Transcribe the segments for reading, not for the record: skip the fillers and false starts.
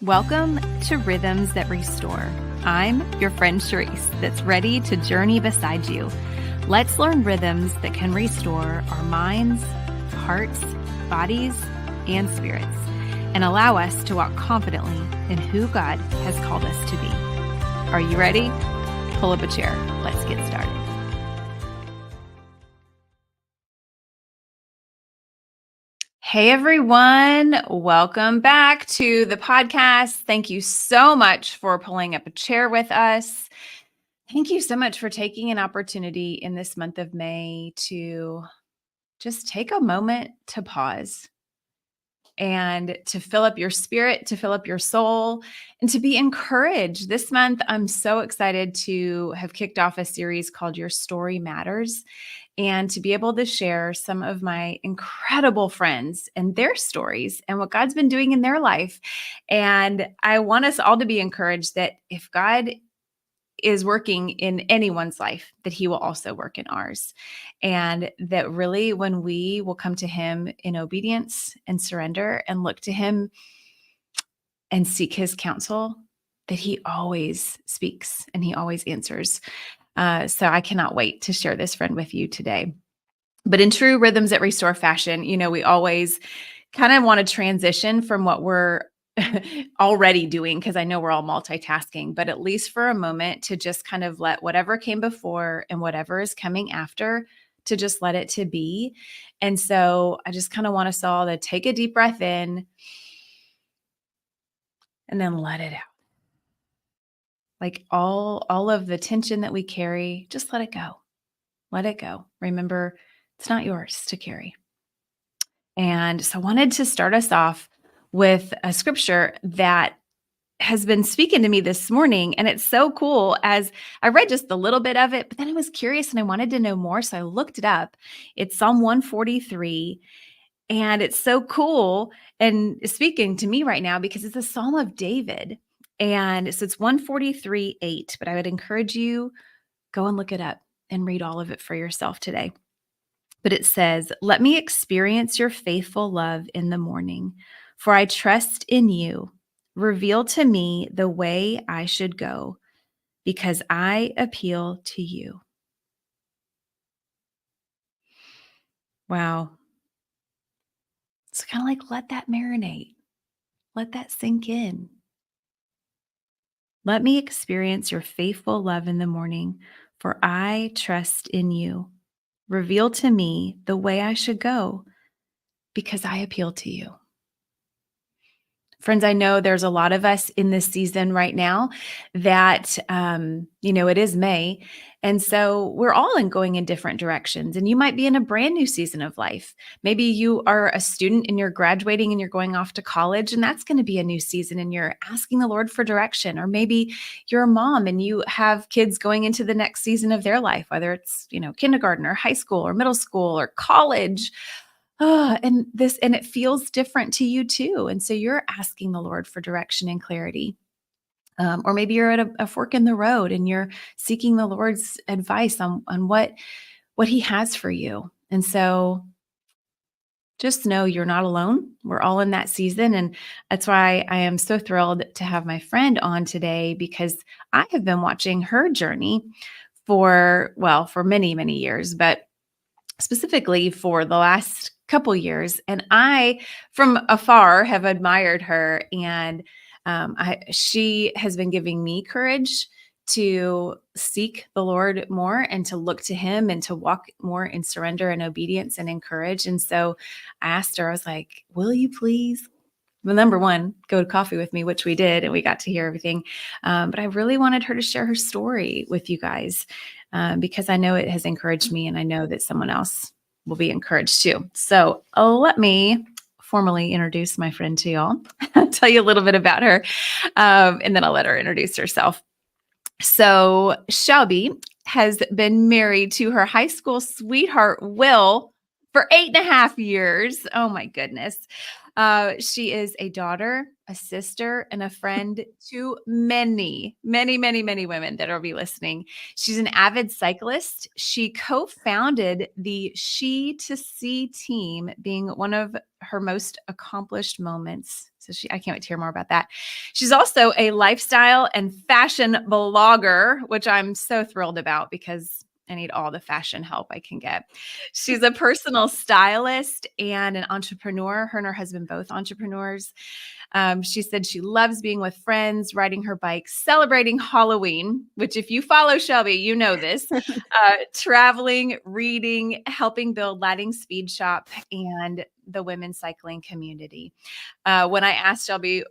Welcome to Rhythms That Restore. I'm your friend Cherisse that's ready to journey beside you. Let's learn rhythms that can restore our minds, hearts, bodies, and spirits, and allow us to walk confidently in who God has called us to be. Are you ready? Pull up a chair. Let's get started. Hey everyone, welcome back to the podcast. Thank you so much for pulling up a chair with us. Thank you so much for taking an opportunity in this month of May to just take a moment to pause and to fill up your spirit, to fill up your soul, and to be encouraged. This month, I'm so excited to have kicked off a series called Your Story Matters, and to be able to share some of my incredible friends and their stories and what God's been doing in their life. And I want us all to be encouraged that if God is working in anyone's life, that he will also work in ours. And that really when we will come to him in obedience and surrender and look to him and seek his counsel, that he always speaks and he always answers. So I cannot wait to share this friend with you today. But in true Rhythms That Restore fashion, we always kind of want to transition from what we're already doing, because I know we're all multitasking, but at least for a moment to just kind of let whatever came before and whatever is coming after, to just let it to be. And so I just kind of want us all to take a deep breath in and then let it out. Like all of the tension that we carry, just let it go. Let it go. Remember, it's not yours to carry. And so I wanted to start us off with a scripture that has been speaking to me this morning. And it's so cool, as I read just a little bit of it, but then I was curious and I wanted to know more. So I looked it up. It's Psalm 143. And it's so cool and speaking to me right now because it's a Psalm of David. And so it's 143:8. But I would encourage you, go and look it up and read all of it for yourself today. But it says, "Let me experience your faithful love in the morning, for I trust in you. Reveal to me the way I should go, because I appeal to you." Wow. It's kind of like, let that marinate. Let that sink in. Let me experience your faithful love in the morning, for I trust in you. Reveal to me the way I should go, because I appeal to you. Friends, I know there's a lot of us in this season right now that, it is May. And so we're all going in different directions. And you might be in a brand new season of life. Maybe you are a student and you're graduating and you're going off to college, and that's going to be a new season and you're asking the Lord for direction. Or maybe you're a mom and you have kids going into the next season of their life, whether it's, kindergarten or high school or middle school or college. And it feels different to you too. And so you're asking the Lord for direction and clarity. Or maybe you're at a fork in the road and you're seeking the Lord's advice on what he has for you. And so just know you're not alone. We're all in that season. And that's why I am so thrilled to have my friend on today, because I have been watching her journey for many, many years, but specifically for the last couple years. And I, from afar, have admired her. And she has been giving me courage to seek the Lord more and to look to him and to walk more in surrender and obedience and in courage. And so I asked her, I was like, will you please, well, number one, go to coffee with me, which we did, and we got to hear everything. But I really wanted her to share her story with you guys, because I know it has encouraged me, and I know that someone else will be encouraged too. So let me formally introduce my friend to y'all, tell you a little bit about her, and then I'll let her introduce herself. So Shelby has been married to her high school sweetheart, Will, for 8.5 years. Oh my goodness. She is a daughter, a sister, and a friend to many, many, many, many women that will be listening. She's an avid cyclist. She co-founded the She to See team, being one of her most accomplished moments. So I can't wait to hear more about that. She's also a lifestyle and fashion blogger, which I'm so thrilled about because I need all the fashion help I can get. She's a personal stylist and an entrepreneur. Her and her husband, both entrepreneurs. She said she loves being with friends, riding her bike, celebrating Halloween, which if you follow Shelby, you know this, traveling, reading, helping build Lighting Speed Shop and the women's cycling community. When I asked Shelby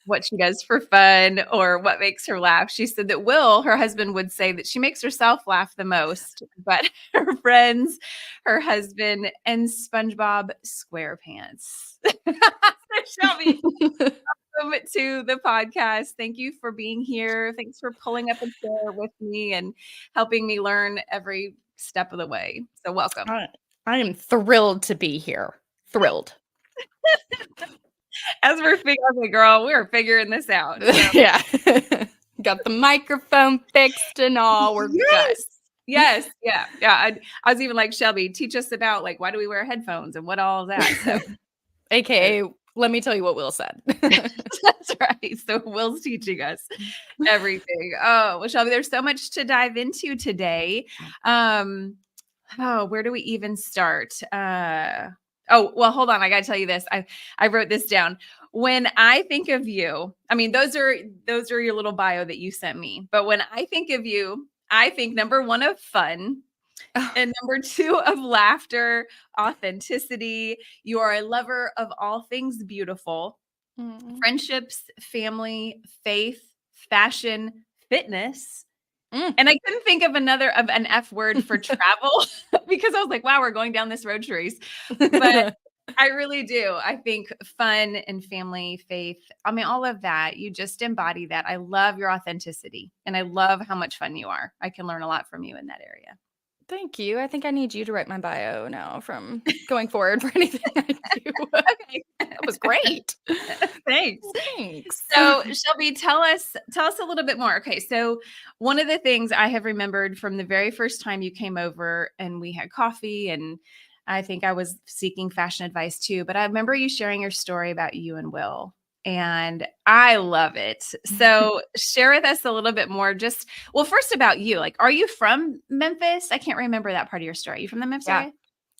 what she does for fun or what makes her laugh, she said that Will, her husband, would say that she makes herself laugh the most, but her friends, her husband, and SpongeBob SquarePants. Shelby, welcome to the podcast. Thank you for being here. Thanks for pulling up a chair with me and helping me learn every step of the way. So welcome. I am thrilled to be here. Thrilled. As we're figuring, girl, we're figuring this out. So. Yeah. Got the microphone fixed and all. We're good. Yes. Yeah. I was even like, Shelby, teach us about like, why do we wear headphones and what all that? So, AKA, let me tell you what Will said. That's right. So Will's teaching us everything. Oh, well, Shelby, there's so much to dive into today. Where do we even start? Oh, well, hold on. I got to tell you this. I wrote this down. When I think of you, I mean, those are your little bio that you sent me. But when I think of you, I think number one of fun. And number two of laughter, authenticity. You are a lover of all things beautiful, friendships, family, faith, fashion, fitness. And I couldn't think of an F word for travel because I was like, wow, we're going down this road, Cherisse. But I really do. I think fun and family, faith, I mean, all of that, you just embody that. I love your authenticity and I love how much fun you are. I can learn a lot from you in that area. Thank you. I think I need you to write my bio now from going forward for anything I do. Okay. That was great. Thanks. Thanks. So Shelby, tell us a little bit more. Okay. So one of the things I have remembered from the very first time you came over and we had coffee, and I think I was seeking fashion advice too, but I remember you sharing your story about you and Will. And I love it. So share with us a little bit more. First about you. Like, are you from Memphis? I can't remember that part of your story. Are you from the Memphis area?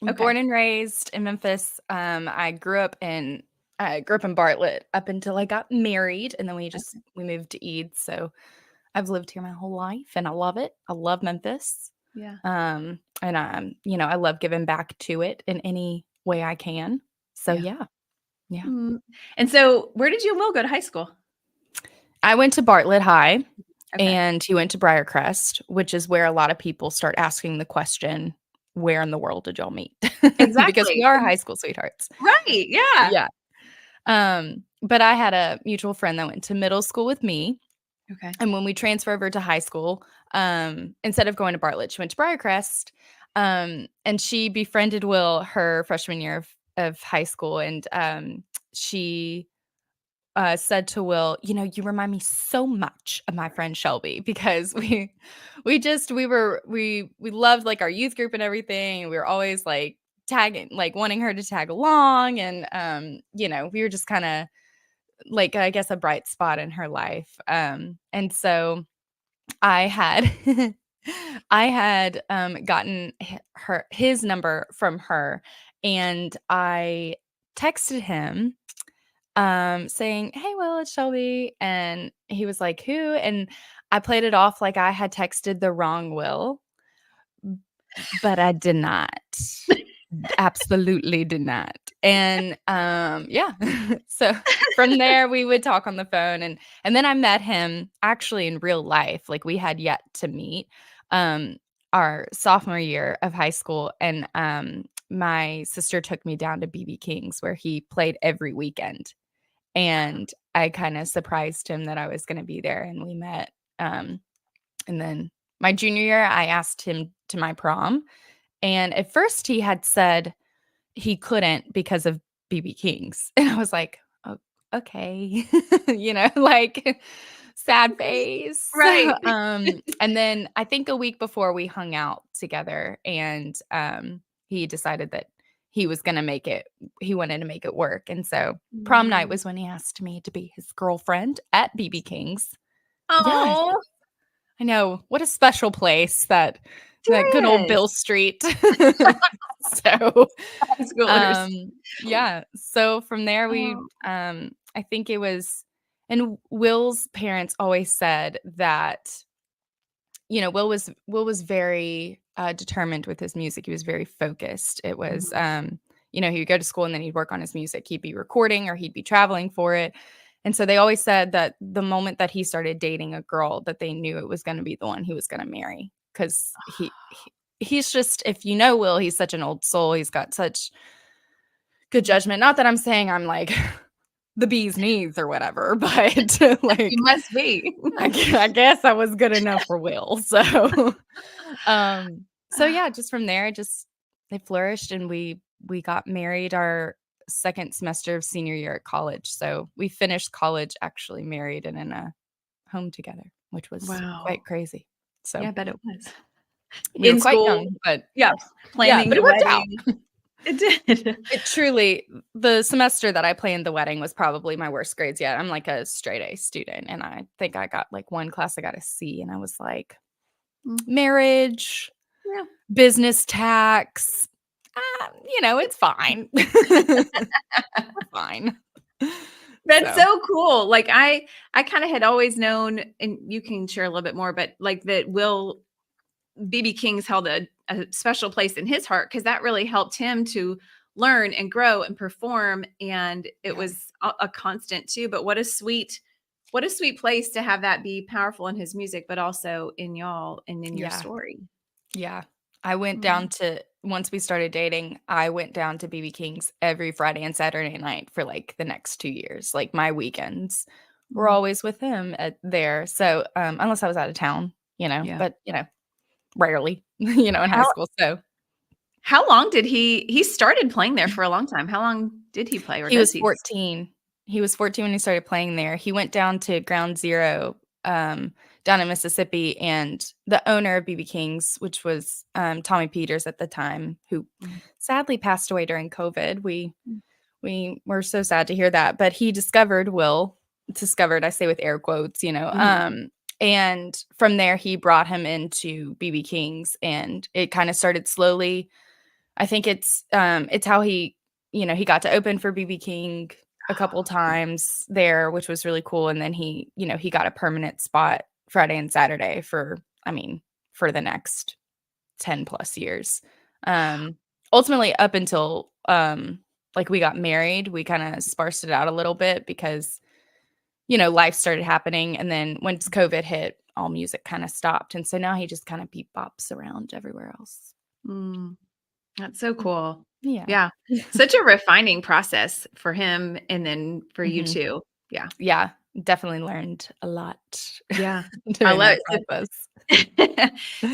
Okay. Born and raised in Memphis. I grew up in Bartlett up until I got married, and then we moved to Eads. So I've lived here my whole life, and I love it. I love Memphis. Yeah. And I love giving back to it in any way I can. So yeah. And so where did you and Will go to high school? I went to Bartlett High, and he went to Briarcrest, which is where a lot of people start asking the question, where in the world did y'all meet? Exactly. Because we are high school sweethearts. Right. Yeah. Yeah. But I had a mutual friend that went to middle school with me. Okay. And when we transferred over to high school, instead of going to Bartlett, she went to Briarcrest. And she befriended Will her freshman year of high school. And she said to Will, you remind me so much of my friend Shelby, because we loved like our youth group and everything. And we were always like tagging, like wanting her to tag along. And, we were just kind of like, I guess, a bright spot in her life. And so I had, gotten his number from her, and I texted him saying, "Hey, Will, it's Shelby." And he was like, "Who?" And I played it off like I had texted the wrong Will, but I did not. Absolutely did not. And so from there we would talk on the phone, and then I met him actually in real life. Like, we had yet to meet our sophomore year of high school, and my sister took me down to BB King's, where he played every weekend. And I kind of surprised him that I was going to be there, and we met. And then my junior year, I asked him to my prom, And at first he had said he couldn't because of BB King's. And I was like, "Oh, okay." Like, sad face. Right. And then I think a week before we hung out together and, he decided that he wanted to make it work. And so prom night Mm. was when he asked me to be his girlfriend at BB King's. Yes, Oh, I know. What a special place that good old Cherisse. Bill Street. So, High schoolers. yeah. So from there Oh, I think it was and Will's parents always said that, Will was very, determined with his music. He was very focused. It was, mhm. he would go to school and then he'd work on his music. He'd be recording or he'd be traveling for it. And so they always said that the moment that he started dating a girl, that they knew it was gonna be the one he was gonna marry, 'cause he's just if you know Will, he's such an old soul. He's got such good judgment. Not that I'm saying I'm like the bee's knees or whatever, but You like must be. I guess I was good enough for Will. So, yeah, just from there, just they flourished, and we got married our second semester of senior year at college. So we finished college actually married and in a home together, which was Wow. quite crazy. Yeah, So I bet it was. we were In quite school, young, but yeah, yeah, planning but the it worked out. wedding. It did. It truly the semester that I planned the wedding was probably my worst grades yet. I'm like a straight A student, and I think I got like one class I got a C, and I was like, Mm, marriage, yeah. business tax, it's fine. We're fine. That's So, so cool. Like, I kinda had always known, and you can share a little bit more, but, like, that Will BB King's held a special place in his heart because that really helped him to learn and grow and perform, and it yeah, was a constant too. But what a sweet place to have that be powerful in his music, but also in y'all and in your yeah, story. yeah. I went down Mm, to once we started dating, I went down to BB King's every Friday and Saturday night for, like, the next 2 years. Like, my weekends were mm, always with him at there. So, unless I was out of town, yeah. but, rarely, in high How school. So, how long did he started playing there for a long time. How long did he play or he does was he? 14. He was 14 when he started playing there. He went down to Ground Zero, down in Mississippi, and the owner of BB King's, which was, Tommy Peters at the time, who Mm, sadly passed away during COVID. mm, We were so sad to hear that, but he discovered, I say with air quotes, mhm, and from there, he brought him into BB King's, and it kinda started slowly. I think it's how he got to open for BB King a couple times there, which was really cool, and then he got a permanent spot Friday and Saturday I mean, for the next 10 plus years. Um, Ultimately up until, like, we got married, we kinda sparsed it out a little bit because, life started happening, and then once COVID hit, all music kinda stopped, and so now he just kinda beep bops around everywhere else. mm. That's so cool. Yeah. Yeah. Such a refining process for him and then for you Mhm. too. Yeah. Yeah, definitely learned a lot Yeah. I during love that process. it.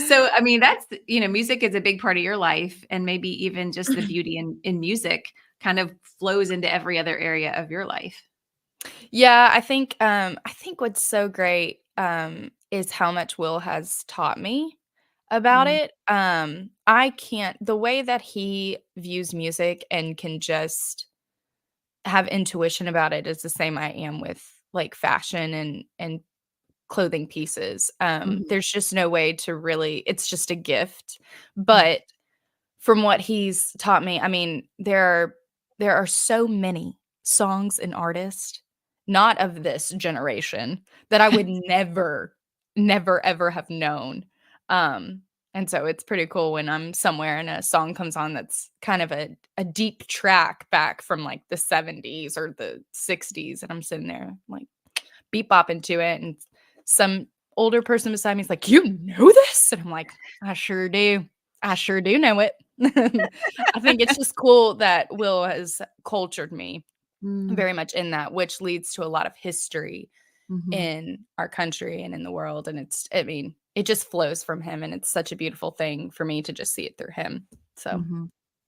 So, I mean, that's, music is a big part of your life, and maybe even just the beauty in music kind of flows into every other area of your life. Yeah, I think what's so great, is how much Will has taught me about Mm, it. I can't the way that he views music and can just have intuition about it is the same I am with, like, fashion and clothing pieces. mhm, There's just no way to really it's just a gift, mm. but from what he's taught me, I mean, there are so many songs and artists, not of this generation, that I would never, never, ever have known. Um, and so it's pretty cool when I'm somewhere and a song comes on that's kind of a deep track back from, like, the '70s or the '60s, and I'm sitting there, like, beat bopping to it, and some older person beside me is like, "You know this?" And I'm like, "I sure do. I sure do know it." I think it's just cool that Will has cultured me Mm, very much in that, which leads to a lot of history mhm. in our country and in the world, and I mean, it just flows from him, and it's such a beautiful thing for me to just see it through him. So,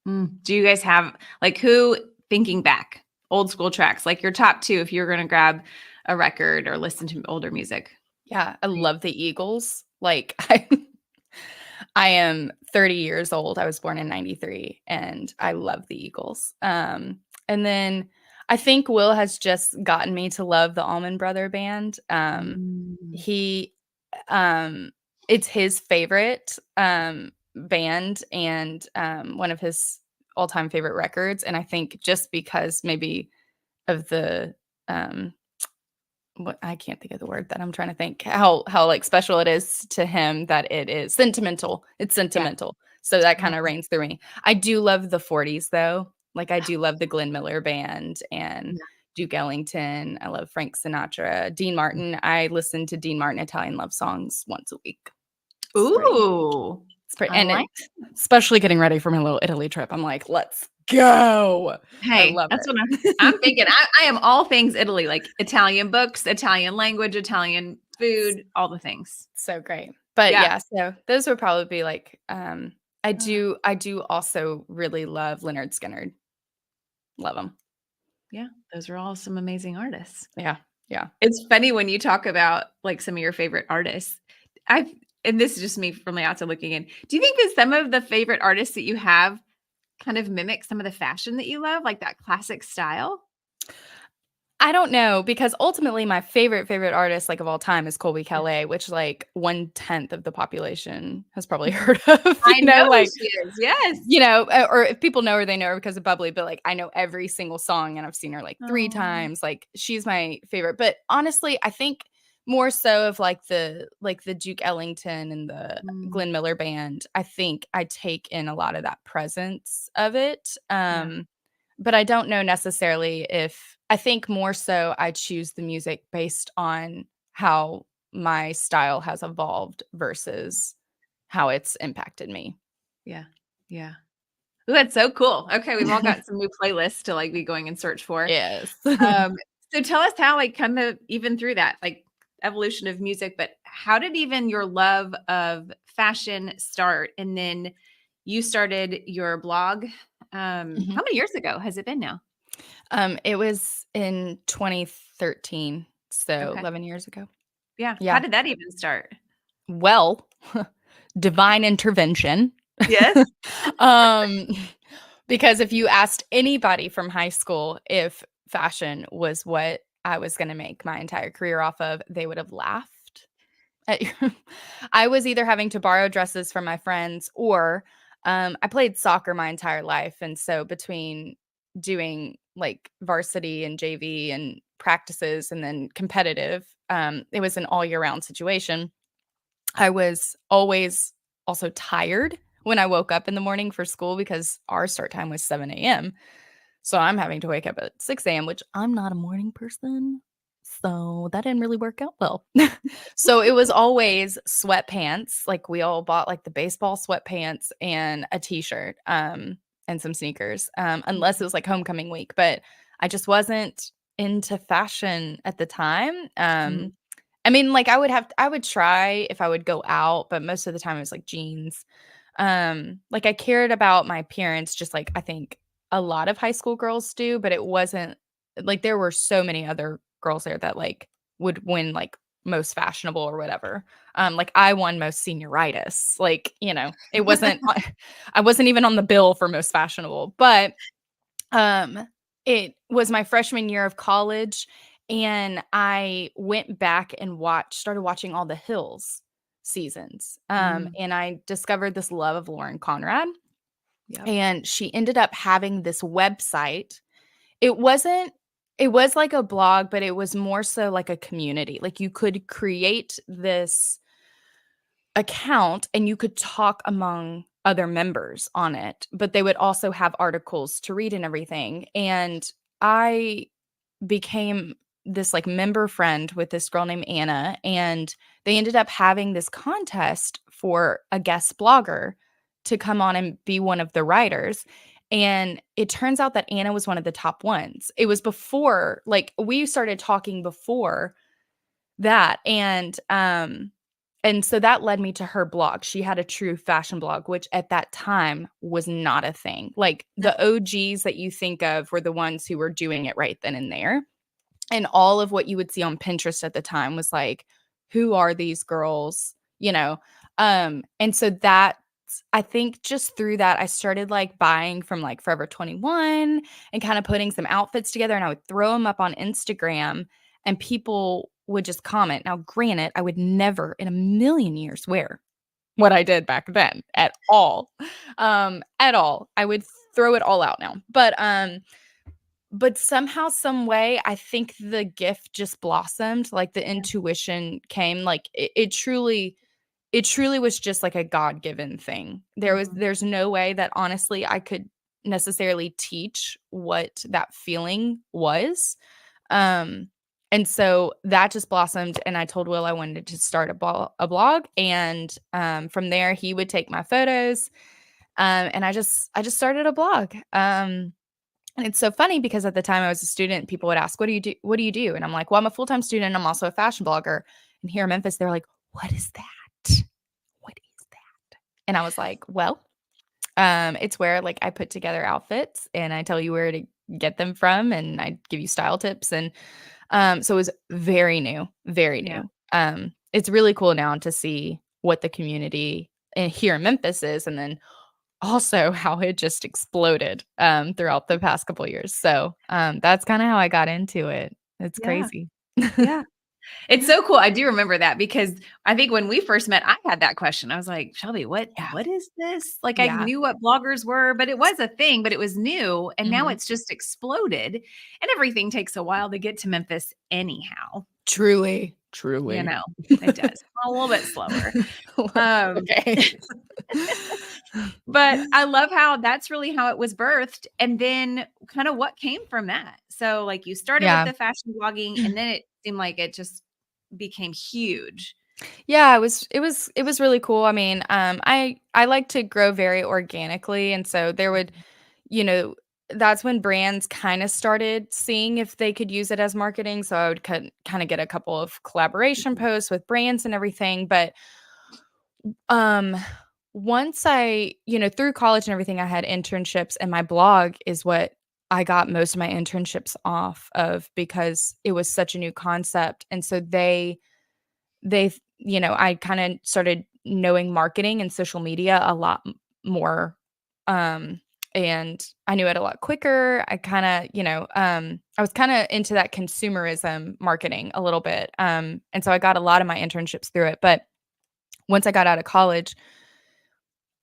Mhm. Do you guys have like who thinking back, old school tracks, like your top 2 if you're gonna grab a record or listen to older music? yeah, I love the Eagles. Like, I am 30 years old. I was born in '93, and I love the Eagles. And then I think Will has just gotten me to love the Allman Brother Band. Mm. He um, it's his favorite, band, and, one of his all-time favorite records, and I think just because maybe of the, um what I can't think of the word that I'm trying to think, how, like, special it is to him that it is sentimental. It's Yeah. sentimental. So that Oh, kinda reigns through me. I do love the '40s, though. Like, I do love the Glenn Miller Band and yeah. Duke Ellington. I love Frank Sinatra, Dean Martin. I listen to Dean Martin Italian love songs once a week. Ooh, It's pretty I and like it especially getting ready for my little Italy trip. I'm like, "Let's go." I Hey, love that's what I'm it. thinking. I am all things Italy, like Italian books, Italian language, Italian food, all the things. So great. But Yeah. yeah, so those would probably be like, Uh, I do also really love Leonard Skinner. Love him. yeah, those are all some amazing artists. Yeah. Yeah. It's funny when you talk about, like, some of your favorite artists. I've and this is just me from the outside looking in. Do you think that some of the favorite artists that you have kind of mimic some of the fashion that you love, like that classic style? I don't know because ultimately my favorite artist, like, of all time is Colbie Yeah. Caillat, which, like, 1/10 of the population has probably heard of, I know who like, she is, yes. or if people know her, they know her because of Bubbly, but, like, I know every single song, and I've seen her, like, 3 Oh. times, like, she's my favorite, but honestly, I think more so of, like, the Duke Ellington and the Mm, Glenn Miller Band, I think I take in a lot of that presence of it, yeah, but I don't know necessarily if I think more so I choose the music based on how my style has evolved versus how it's impacted me. yeah, yeah. Ooh, that's so cool. Okay, we've all got some new playlists to, like, be going and search for. Yes. Um, so tell us how, like, kind of even through that, like, evolution of music, but how did even your love of fashion start? And then you started your blog. Mhm. How many years ago has it been now? It was in 2013, so Okay. 11 years ago. Yeah. How Yeah. did that even start? Well, divine intervention. Yes. Um, because if you asked anybody from high school if fashion was what I was gonna make my entire career off of, they would have laughed at you. I was either having to borrow dresses from my friends or, I played soccer my entire life, and so between doing, like, varsity and JV and practices and then competitive, it was an all year round situation. I was always also tired when I woke up in the morning for school because our start time was 7 AM. So I'm having to wake up at 6 AM, which I'm not a morning person. So that didn't really work out well. So it was always sweatpants. Like we all bought like the baseball sweatpants and a t-shirt, and some sneakers, unless it was like homecoming week. But I just wasn't into fashion at the time. Mhm. I mean, like, I would try if I would go out, but most of the time it was, like, jeans. Like, I cared about my appearance just like I think a lot of high school girls do, but it wasn't like, there were so many other girls there that, like, would win, like, most fashionable or whatever. Like, I won most senioritis. Like, it wasn't I wasn't even on the bill for most fashionable, but it was my freshman year of college, and I went back and started watching all the Hills seasons, Mm, and I discovered this love of Lauren Conrad, yep. and she ended up having this website. It wasn't it was like a blog, but it was more so like a community. Like, you could create this account and you could talk among other members on it, but they would also have articles to read and everything. And I became this like member friend with this girl named Anna, and they ended up having this contest for a guest blogger to come on and be one of the writers. And it turns out that Anna was one of the top ones. It was before, like, we started talking before that. And And so that led me to her blog. She had a true fashion blog, which at that time was not a thing. Like the OGs that you think of were the ones who were doing it right then and there. And all of what you would see on Pinterest at the time was like, who are these girls? You know? And so that I think just through that, I started like buying from like Forever 21 and kind of putting some outfits together, and I would throw them up on Instagram and people would just comment. Now, granted, I would never in a million years wear what I did back then at all. At all. I would throw it all out now. But somehow, some way, I think the gift just blossomed, like the intuition came, like it truly was just like a God-given thing. Mhm. There's no way that honestly I could necessarily teach what that feeling was. Um, and so that just blossomed, and I told Will I wanted to start a blog, and from there he would take my photos, and I just started a blog. And it's so funny because at the time I was a student, people would ask, "What do you do? What do you do?" And I'm like, "Well, I'm a full-time student. I'm also a fashion blogger." And here in Memphis, they're like, "What is that? What is that?" And I was like, "Well, it's where like I put together outfits and I tell you where to get them from and I give you style tips." And so it was very new, very Yeah. new. It's really cool now to see what the community here in Memphis is, and then also how it just exploded throughout the past couple years. So that's kind of how I got into it. It's Yeah. crazy. Yeah. It's so cool. I do remember that because I think when we first met, I had that question. I was like, Shelby, Yeah. what is this? Like I Yeah. knew what bloggers were, but it was a thing, but it was new. And now Mhm. it's just exploded. And everything takes a while to get to Memphis anyhow. Truly, You truly. know, it does. A little bit slower. Um, Okay. but I love how that's really how it was birthed. And then kind of what came from that. So like you started with Yeah. the fashion blogging and then it seemed like it just became huge. Yeah, it was really cool. I mean, I like to grow very organically, and so there would, you know, that's when brands kind of started seeing if they could use it as marketing. So I would kind of get a couple of collaboration posts with brands and everything. But um, once through college and everything, I had internships, and my blog is what I got most of my internships off of because it was such a new concept, and so I kind of started knowing marketing and social media a lot more. Um, and I knew it a lot quicker. I was kind of into that consumerism marketing a little bit. And so I got a lot of my internships through it. But once I got out of college,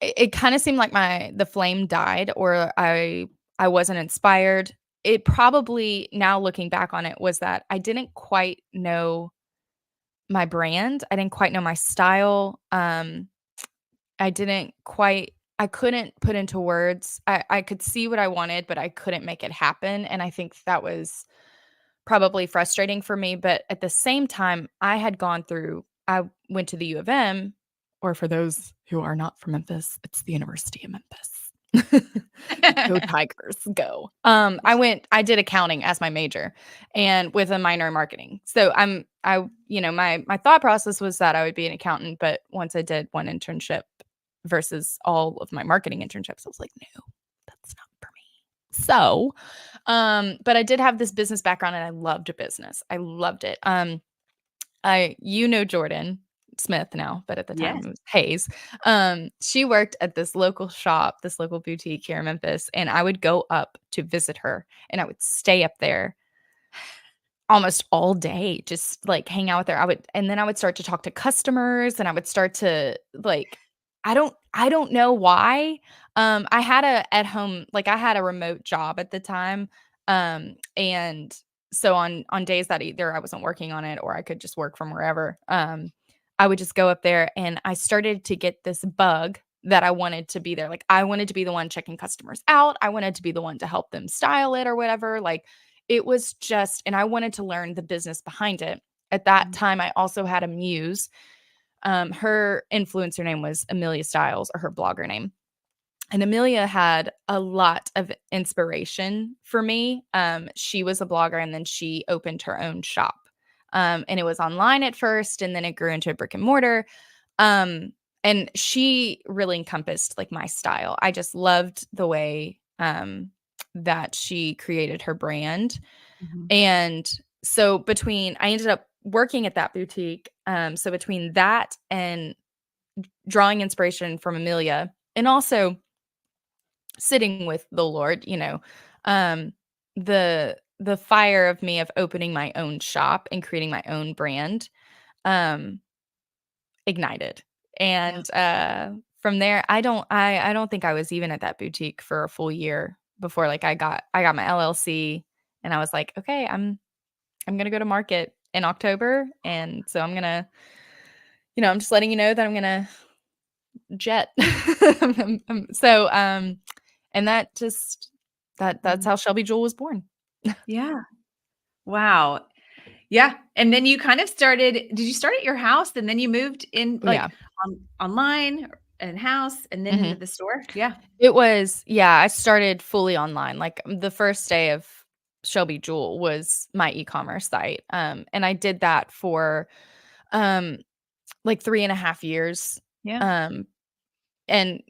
it kind of seemed like the flame died, or I wasn't inspired. It probably, now looking back on it, was that I didn't quite know my brand. I didn't quite know my style. I couldn't put into words. I could see what I wanted, but I couldn't make it happen. And I think that was probably frustrating for me. But at the same time, I went to the U of M, or for those who are not from Memphis, it's the University of Memphis. Go Tigers, go. I did accounting as my major and with a minor in marketing. So my thought process was that I would be an accountant, but once I did one internship versus all of my marketing internships, I was like, no, that's not for me. So, but I did have this business background and I loved business. I loved it. Jordan Smith now, but at the time Yes. it was Hayes. She worked at this local shop, this local boutique here in Memphis, and I would go up to visit her and I would stay up there almost all day, just like hang out with her. And then I would start to talk to customers and I would start to like, I don't know why. I had I had a remote job at the time. And so on days that either I wasn't working on it or I could just work from wherever, I would just go up there and I started to get this bug that I wanted to be there. Like I wanted to be the one checking customers out. I wanted to be the one to help them style it or whatever. Like it was just, and I wanted to learn the business behind it. At that Mhm. time, I also had a muse. Her influencer name was Amelia Styles, or her blogger name. And Amelia had a lot of inspiration for me. She was a blogger and then she opened her own shop. And it was online at first, and then it grew into a brick and mortar. Um, and she really encompassed, like, my style. I just loved the way, that she created her brand, Mhm. and so between I ended up working at that boutique, so between that and drawing inspiration from Amelia, and also sitting with the Lord, um, the fire of me of opening my own shop and creating my own brand, um, ignited. Yeah. And, from there, I don't think I was even at that boutique for a full year before, like, I got my LLC, and I was like, "Okay, I'm gonna go to market in October, and so I'm just letting you know that I'm gonna jet." So, and that just that's Mhm. how Shelby Jewel was born. Yeah. Wow. Yeah, and then you kind of started did you start at your house and then you moved in, Yeah. like, online and house and then into Mhm. the store? Yeah. It was yeah, I started fully online, like, the first day of Shelby Jewel was my e-commerce site, and I did that for, um, like, 3.5 years, Yeah. um, and,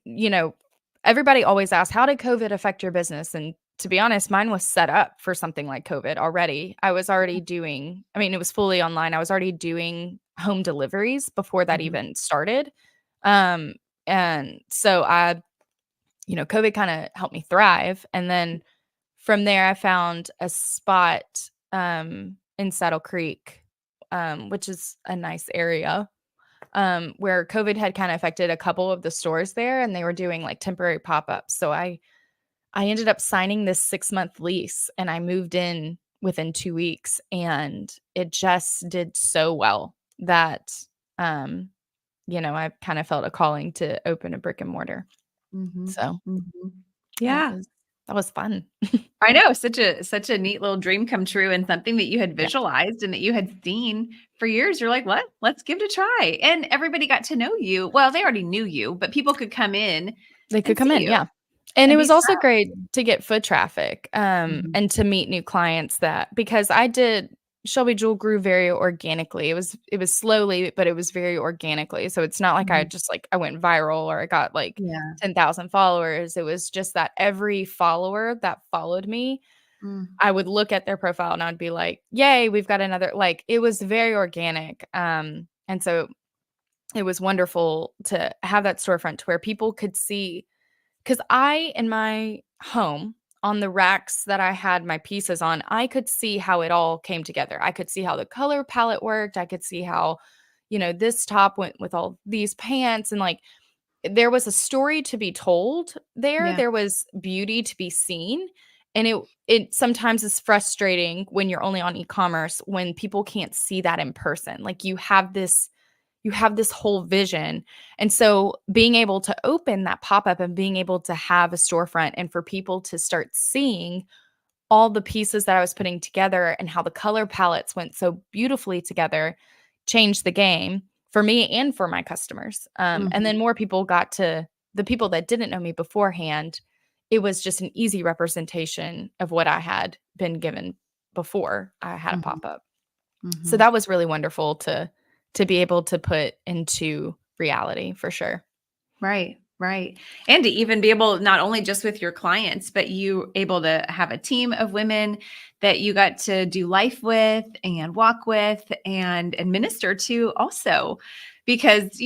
everybody always asks, "How did COVID affect your business?" And to be honest, mine was set up for something like COVID already. I was already doing I mean, it was fully online. I was already doing home deliveries before that Mhm. even started, um, and so COVID kinda helped me thrive, and then from there, I found a spot, in Saddle Creek, which is a nice area, where COVID had kinda affected a couple of the stores there, and they were doing, like, temporary pop-ups, so I ended up signing this 6-month lease, and I moved in within 2 weeks, and it just did so well that, um, I kinda felt a calling to open a brick and mortar. Mhm. So, Mhm. that Yeah. was that was fun. I know, such a neat little dream come true and something that you had Yeah. visualized and that you had seen for years. You're like, "What? Let's give it a try." And everybody got to know you. Well, they already knew you, but people could come in They could and come see in, you yeah. And it and be was also styled. great to get foot traffic, Mhm. and to meet new clients that because I did Shelby Jewel grew very organically. It was slowly, but it was very organically. So it's not like I Mhm. just like I went viral or I got like Yeah. 10,000 followers. It was just that every follower that followed me, Mm. I would look at their profile and I'd be like, "Yay, we've got another" like it was very organic. And so it was wonderful to have that storefront to where people could see 'cause in my home, on the racks that I had my pieces on, I could see how it all came together. I could see how the color palette worked. I could see how, this top went with all these pants and, like, there was a story to be told there. Yeah. There was beauty to be seen, and it sometimes is frustrating when you're only on e-commerce when people can't see that in person. Like, you have this whole vision. And so being able to open that pop-up and being able to have a storefront and for people to start seeing all the pieces that I was putting together and how the color palettes went so beautifully together changed the game for me and for my customers. And Mhm. then more people got to the people that didn't know me beforehand. It was just an easy representation of what I had been given before I had a Mhm. pop-up. So Mhm. that was really wonderful to be able to put into reality for sure. Right, right. And to even be able not only just with your clients, but you able to have a team of women that you got to do life with and walk with and administer to also. Because,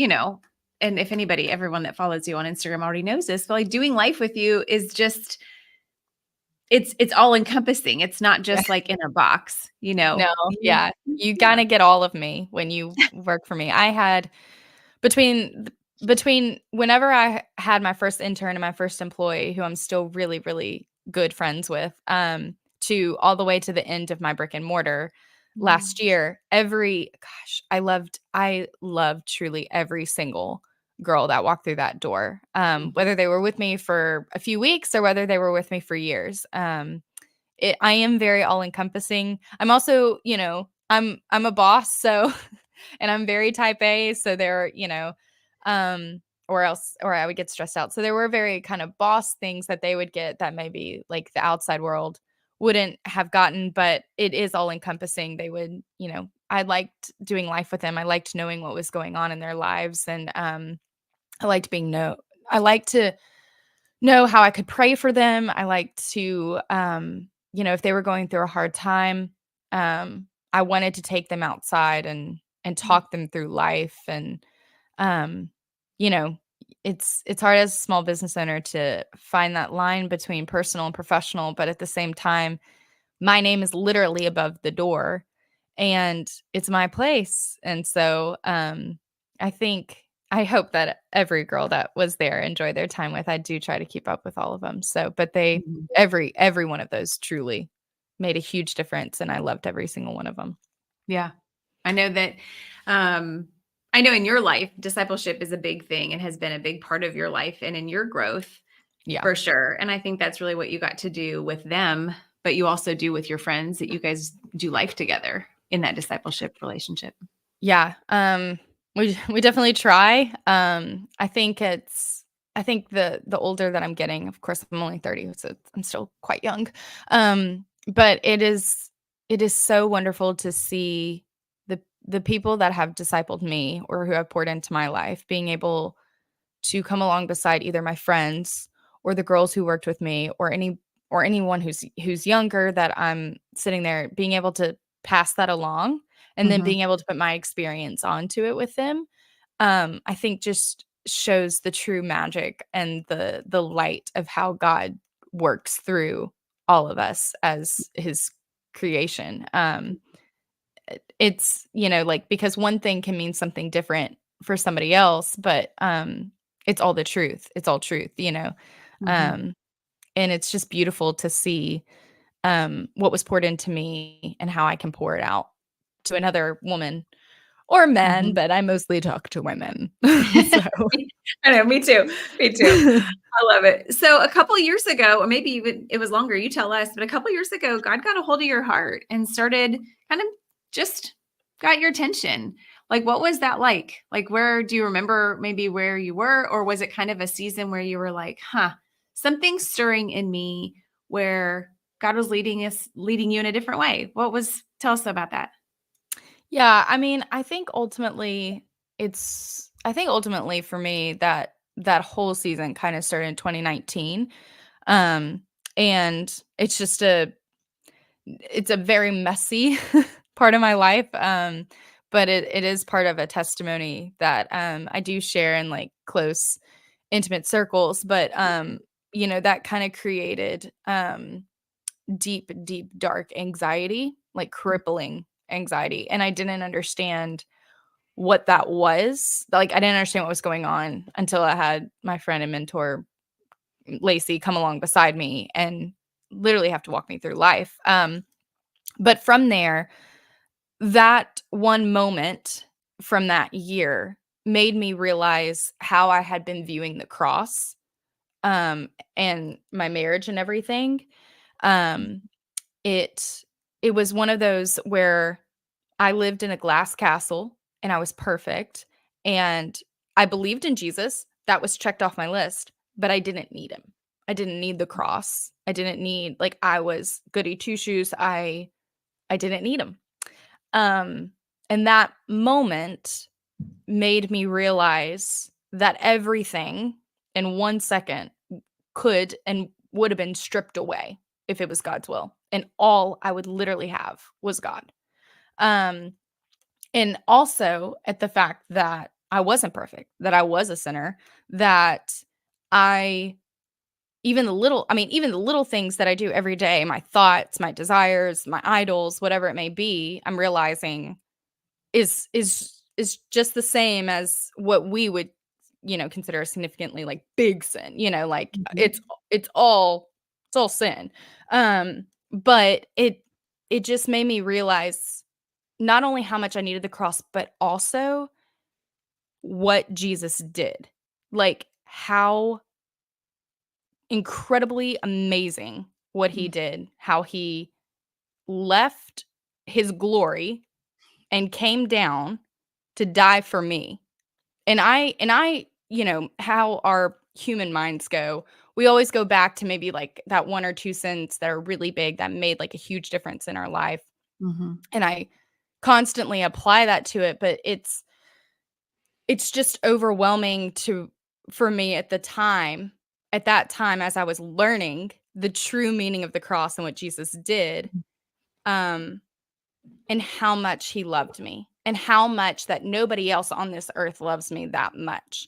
and if anybody, everyone that follows you on Instagram already knows this, but like doing life with you is just it's all encompassing. It's not Yeah. just like in a box, you know. No, You yeah. You yeah. kinda get all of me when you work for me. I had between between whenever I had my first intern and my first employee, who I'm still really, really good friends with, to all the way to the end of my brick and mortar Mm, last year, I loved truly every single girl that walked through that door, mhm. whether they were with me for a few weeks or whether they were with me for years. I am very all-encompassing. I'm also, I'm a boss, so and I'm very type A, so um, or I would get stressed out. So there were very kind of boss things that they would get that maybe, like, the outside world wouldn't have gotten, but it is all-encompassing. They would, I liked doing life with them. I liked knowing what was going on in their lives, and, I liked being know I liked to know how I could pray for them. I liked to, if they were going through a hard time, I wanted to take them outside and Mm. talk them through life, and, um, you know, it's hard as a small business owner to find that line between personal and professional, but at the same time, my name is literally above the door, and it's my place, and so, I hope that every girl that was there enjoyed their time with. I do try to keep up with all of them. So, but Mhm. every one of those truly made a huge difference, and I loved every single one of them. Yeah. I know that, um, I know in your life, discipleship is a big thing and has been a big part of your life and in your growth Yeah. for sure. And I think that's really what you got to do with them, but you also do with your friends that you guys do life together in that discipleship relationship. Yeah, we definitely try. I think the older that I'm getting, of course, I'm only 30, so I'm still quite young. But it is so wonderful to see the people that have discipled me or who have poured into my life being able to come along beside either my friends or the girls who worked with me or anyone who's younger that I'm sitting there being able to pass that along and then Mhm. being able to put my experience onto it with them. I think just shows the true magic and the light of how God works through all of us as his creation. It's, like, because one thing can mean something different for somebody else, but, it's all the truth. It's all truth. Mhm. Um, and it's just beautiful to see, what was poured into me and how I can pour it out to another woman or man, Mhm. but I mostly talk to women. So I know, me too. Me too. I love it. So a couple years ago, or maybe even it was longer, you tell us, but a couple years ago, God got a hold of your heart and started kind of just got your attention. Like, what was that like? Like, where do you remember maybe where you were? Or was it kind of a season where you were like, huh, something's stirring in me where God was leading you in a different way? Tell us about that. yeah, I mean, I think ultimately for me that that whole season kind of started in 2019. Um, and it's a very messy part of my life. But it is part of a testimony that I do share in like close, intimate circles. But that kind of created deep, deep, dark anxiety, like crippling anxiety. And I didn't understand what that was. Like, I didn't understand what was going on until I had my friend and mentor, Lacey, come along beside me and literally have to walk me through life. But from there, that one moment from that year made me realize how I had been viewing the cross, and my marriage and everything. Um, it it was one of those where I lived in a glass castle and I was perfect and I believed in Jesus. That was checked off my list, but I didn't need him. I didn't need the cross. I didn't need like I was goody two shoes. I didn't need him. Um and that moment made me realize that everything in 1 second could and would have been stripped away if it was God's will. And all I would literally have was God. Um, and also at the fact that I wasn't perfect, that I was a sinner, that I even the little things that I do every day, my thoughts, my desires, my idols, whatever it may be, I'm realizing is just the same as what we would, consider a significantly, like, big sin, like, Mhm. it's all sin. But it just made me realize not only how much I needed the cross, but also what Jesus did. Like, how incredibly amazing what he Mhm. did, how he left his glory and came down to die for me. And I, how our human minds go, we always go back to maybe like that one or two sins that are really big that made like a huge difference in our life. Mhm. And I constantly apply that to it, but it's just overwhelming to for me at that time as I was learning the true meaning of the cross and what Jesus did, um, and how much he loved me and how much that nobody else on this earth loves me that much.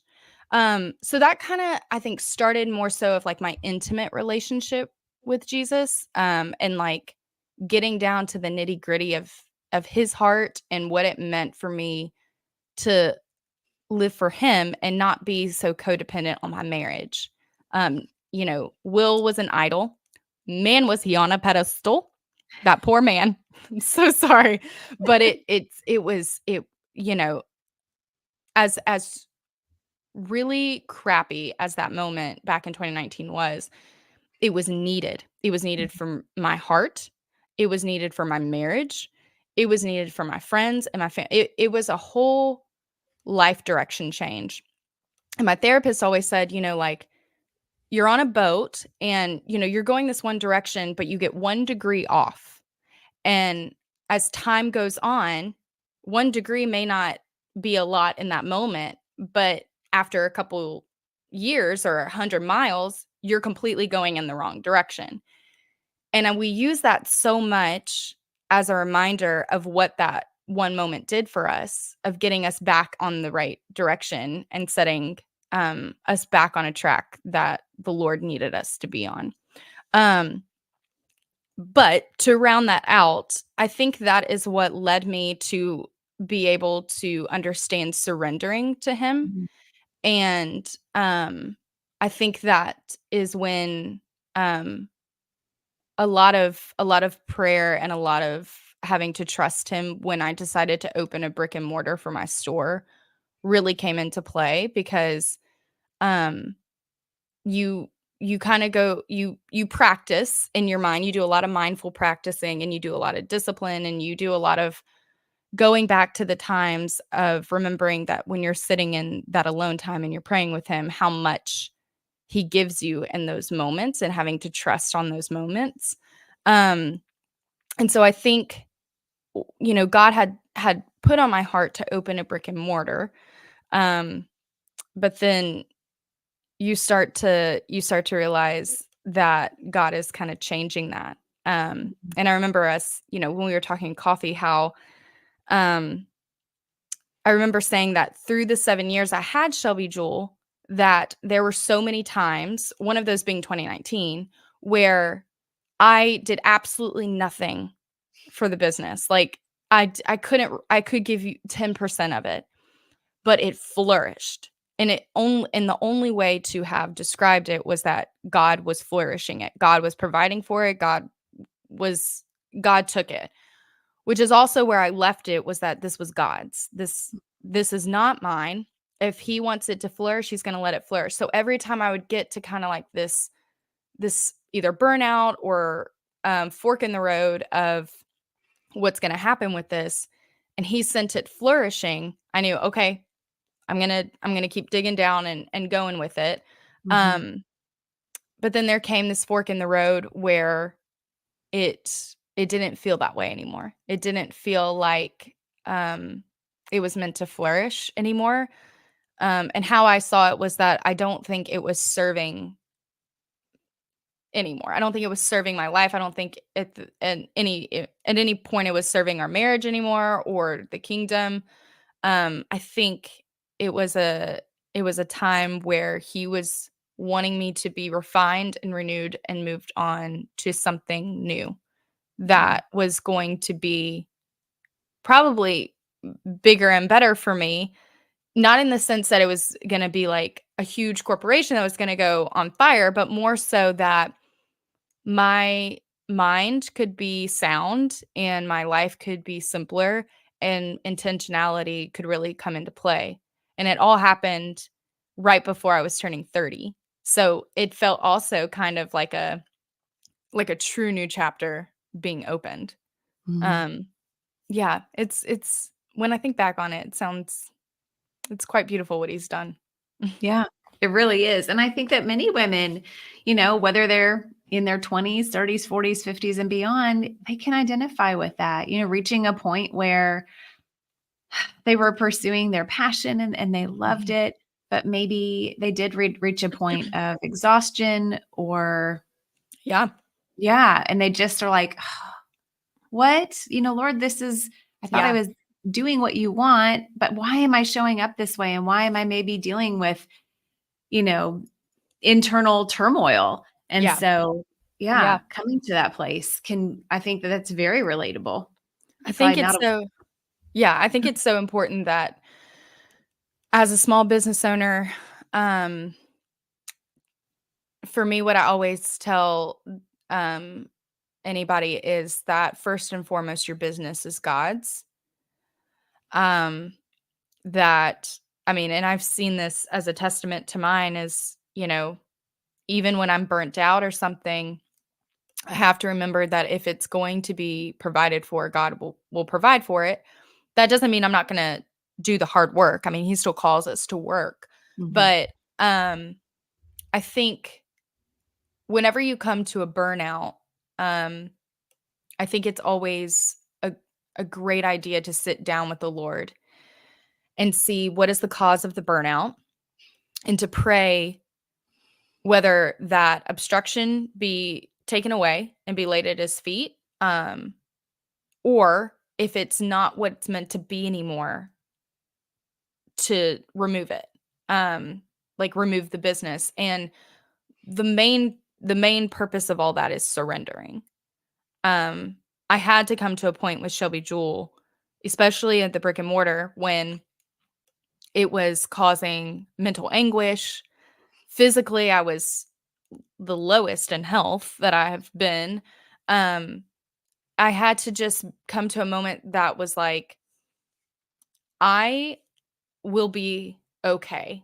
So that kinda, I think, started more so of, like, my intimate relationship with Jesus, and, like, getting down to the nitty-gritty of his heart and what it meant for me to live for him and not be so codependent on my marriage. Will was an idol. Man, was he on a pedestal. That poor man. I'm so sorry. But it was it, you know, as really crappy as that moment back in 2019 was, it was needed. It was needed for my heart. It was needed for my marriage. It was needed for my friends and my family. It was a whole life direction change. And my therapist always said, like, you're on a boat and, you're going this one direction, but you get 1 degree off. And as time goes on, 1 degree may not be a lot in that moment, but after a couple years or 100 miles, you're completely going in the wrong direction. And we use that so much as a reminder of what that one moment did for us, of getting us back on the right direction and setting us back on a track that the Lord needed us to be on. Um, but to round that out, I think that is what led me to be able to understand surrendering to Him. Mhm. And I think that is when um, a lot of prayer and a lot of having to trust him when I decided to open a brick and mortar for my store really came into play because um you you kind of go you practice in your mind. You do a lot of mindful practicing and you do a lot of discipline and you do a lot of going back to the times of remembering that when you're sitting in that alone time and you're praying with him, how much he gives you in those moments and having to trust on those moments. um and so I think, God had put on my heart to open a brick and mortar, um, but then you start to realize that God is kinda changing that, and I remember us, when we were talking coffee, how, um, I remember saying that through the 7 years I had Shelby Jewel, that there were so many times, one of those being 2019, where I did absolutely nothing for the business. Like, I could give you 10% of it, but it flourished. And the only way to have described it was that God was flourishing it. God was providing for it. Was God took it, which is also where I left it, was that this was God's. This is not mine. If he wants it to flourish, he's going to let it flourish. So every time I would get to kind of like this either burnout or fork in the road of what's going to happen with this, and he sent it flourishing, I knew, okay, I'm going to keep digging down and going with it. Mhm. um but then there came this fork in the road where it didn't feel that way anymore. It didn't feel like um it was meant to flourish anymore. And how I saw it was that I don't think it was serving anymore. I don't think it was serving my life. I don't think at any point it was serving our marriage anymore or the kingdom. I think it was a it was a time where he was wanting me to be refined and renewed and moved on to something new Yeah. that was going to be probably bigger and better for me. Not in the sense that it was going to be like a huge corporation that was going to go on fire, but more so that my mind could be sound and my life could be simpler and intentionality could really come into play. And it all happened right before I was turning 30. So it felt also kind of like a true new chapter being opened. Mhm. Um yeah, it's when I think back on it, it's quite beautiful what he's done. Yeah, it really is. And I think that many women, whether they're in their 20s, 30s, 40s, 50s, and beyond, they can identify with that, reaching a point where they were pursuing their passion and they loved Mhm. it, but maybe they did reach a point of exhaustion or, Yeah. yeah, and they just are like, what? Lord, I thought I Yeah. was doing what you want, but why am I showing up this way? And why am I maybe dealing with, you know, internal turmoil? And Yeah. so, yeah, Yeah. coming to that place I think that that's very relatable. I Probably think not it's a, so yeah, I think it's so important that as a small business owner, um, for me, what I always tell, um, anybody is that first and foremost, your business is God's. Um, that I mean, and I've seen this as a testament to mine is, even when I'm burnt out or something, I have to remember that if it's going to be provided for, God will provide for it. That doesn't mean I'm not gonna do the hard work. I mean, he still calls us to work. Mhm, But, I think whenever you come to a burnout, um, I think it's always a great idea to sit down with the Lord and see what is the cause of the burnout and to pray whether that obstruction be taken away and be laid at his feet, or if it's not what it's meant to be anymore, to remove it, like remove the business. And the main purpose of all that is surrendering. Um, I had to come to a point with Shelby Jewel, especially at the brick and mortar, when it was causing mental anguish. Physically, I was the lowest in health that I have been. Um, I had to just come to a moment that was like, I will be okay,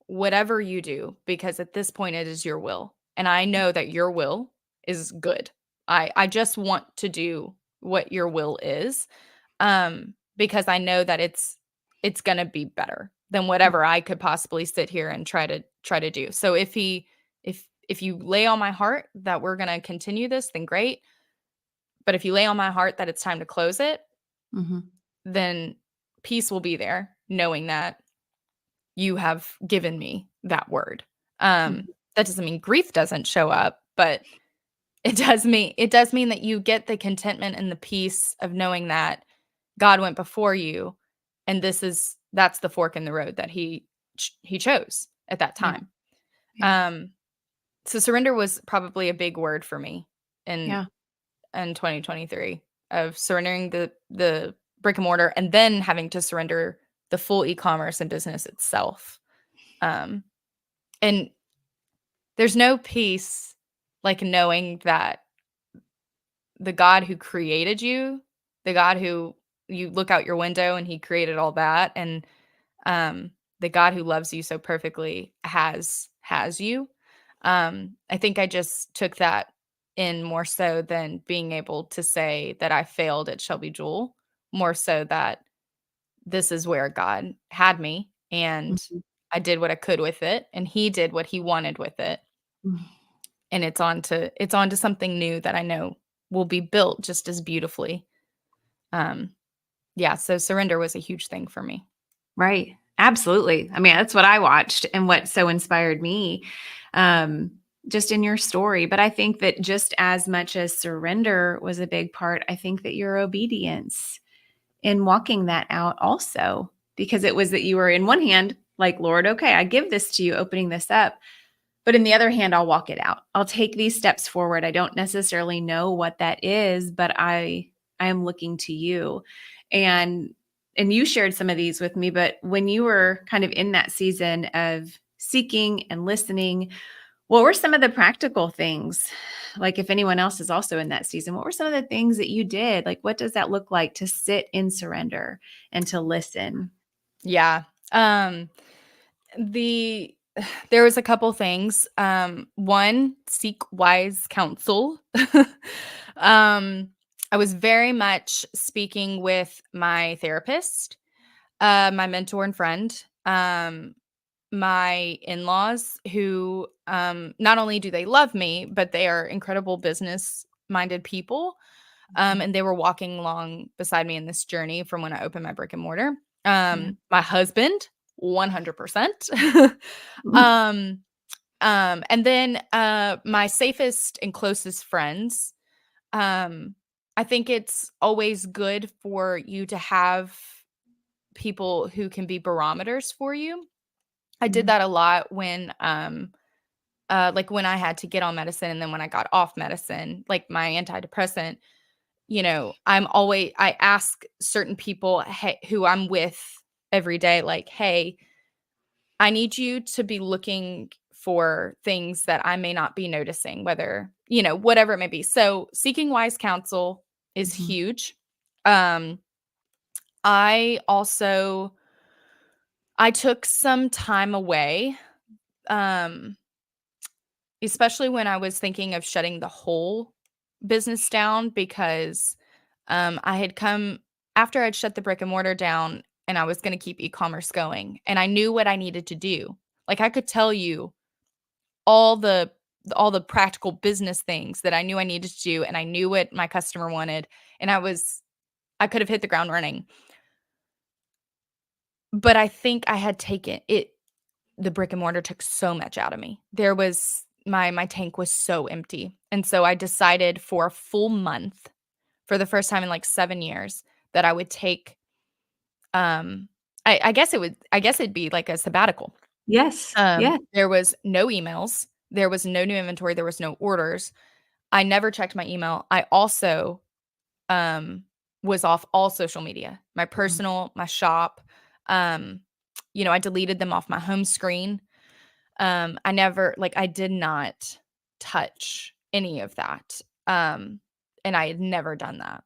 whatever you do, because at this point it is your will. And I know that your will is good. I just want to do what your will is. Because I know that it's gonna be better than mm, whatever I could possibly sit here and try to do. So if you lay on my heart that we're gonna continue this, then great. But if you lay on my heart that it's time to close it, mhm, then peace will be there, knowing that you have given me that word. mhm, That doesn't mean grief doesn't show up, but it does mean that you get the contentment and the peace of knowing that God went before you, and that's the fork in the road that he chose at that yeah, time. yeah, Um, so surrender was probably a big word for me in yeah, in 2023, of surrendering the brick and mortar and then having to surrender the full e-commerce and business itself. Um, and there's no peace like knowing that the God who created you, the God who you look out your window and he created all that, and the God who loves you so perfectly has you. I think I just took that in more so than being able to say that I failed at Shelby Jewel, more so that this is where God had me, and mhm, I did what I could with it, and he did what he wanted with it. mm. And it's on to something new that I know will be built just as beautifully. Um, yeah, so surrender was a huge thing for me. Right. Absolutely. I mean, that's what I watched and what so inspired me, um, just in your story. But I think that just as much as surrender was a big part, I think that your obedience in walking that out also, because it was that you were in one hand, like, Lord, okay, I give this to you, opening this up. But in the other hand, I'll walk it out. I'll take these steps forward. I don't necessarily know what that is, but I am looking to you. And you shared some of these with me, but when you were kind of in that season of seeking and listening, what were some of the practical things? Like, if anyone else is also in that season, what were some of the things that you did? Like, what does that look like to sit in surrender and to listen? Yeah. The there was a couple things. One, seek wise counsel. um, I was very much speaking with my therapist, my mentor and friend. my in-laws who, not only do they love me, but they are incredible business-minded people, Mhm. and they were walking along beside me in this journey from when I opened my brick and mortar. Yeah. My husband, 100%. Mhm. Um, and then, my safest and closest friends, um, I think it's always good for you to have people who can be barometers for you. I did Mhm. that a lot when, like, when I had to get on medicine and then when I got off medicine, like, my antidepressant, I ask certain people, hey, who I'm with every day, like, "Hey, I need you to be looking for things that I may not be noticing, whether, whatever it may be." So, seeking wise counsel is Mhm. huge. Um, I also I took some time away, um, especially when I was thinking of shutting the whole business down because, I had come after I'd shut the brick and mortar down and I was gonna keep e-commerce going, and I knew what I needed to do. Like, I could tell you all the practical business things that I knew I needed to do, and I knew what my customer wanted, and I could have hit the ground running. But I think I had taken it the brick and mortar took so much out of me. There was my tank was so empty, and so I decided for a full month, for the first time in, like, 7 years, that I would take, um I guess it'd be like a sabbatical. Yes. Yeah. There was no emails, there was no new inventory, there was no orders. I never checked my email. I also, um, was off all social media, my Mhm. personal, my shop, um, I deleted them off my home screen. I did not touch any of that, and I had never done that.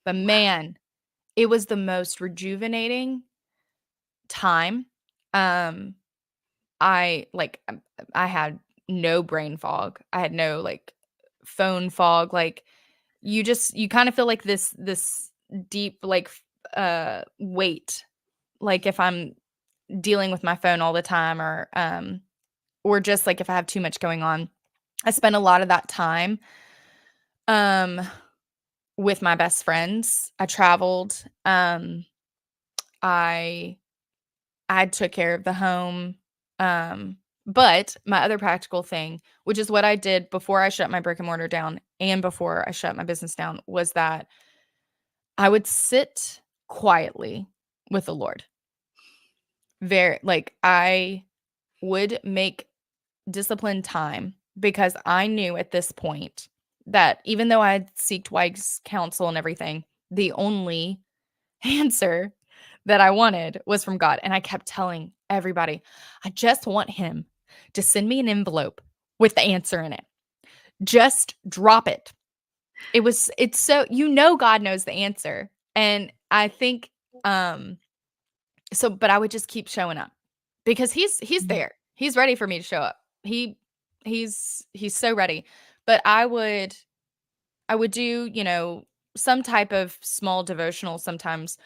But Wow. man, it was the most rejuvenating time. Um, I had no brain fog. I had no, like, phone fog, like, you kinda feel like this deep, like, weight, like, if I'm dealing with my phone all the time or just, like, if I have too much going on. I spent a lot of that time, um, with my best friends. I traveled, I I took care of the home, but my other practical thing, which is what I did before I shut my brick and mortar down and before I shut my business down, was that I would sit quietly with the Lord. I would make disciplined time because I knew at this point that even though I had seeked wise counsel and everything, the only answer that I wanted was from God. And I kept telling everybody, I just want him to send me an envelope with the answer in it. Just drop it. It's so, God knows the answer. And I think, um, but I would just keep showing up because he's Mhm. there. He's ready for me to show up. He he's so ready. But I would do, some type of small devotional sometimes,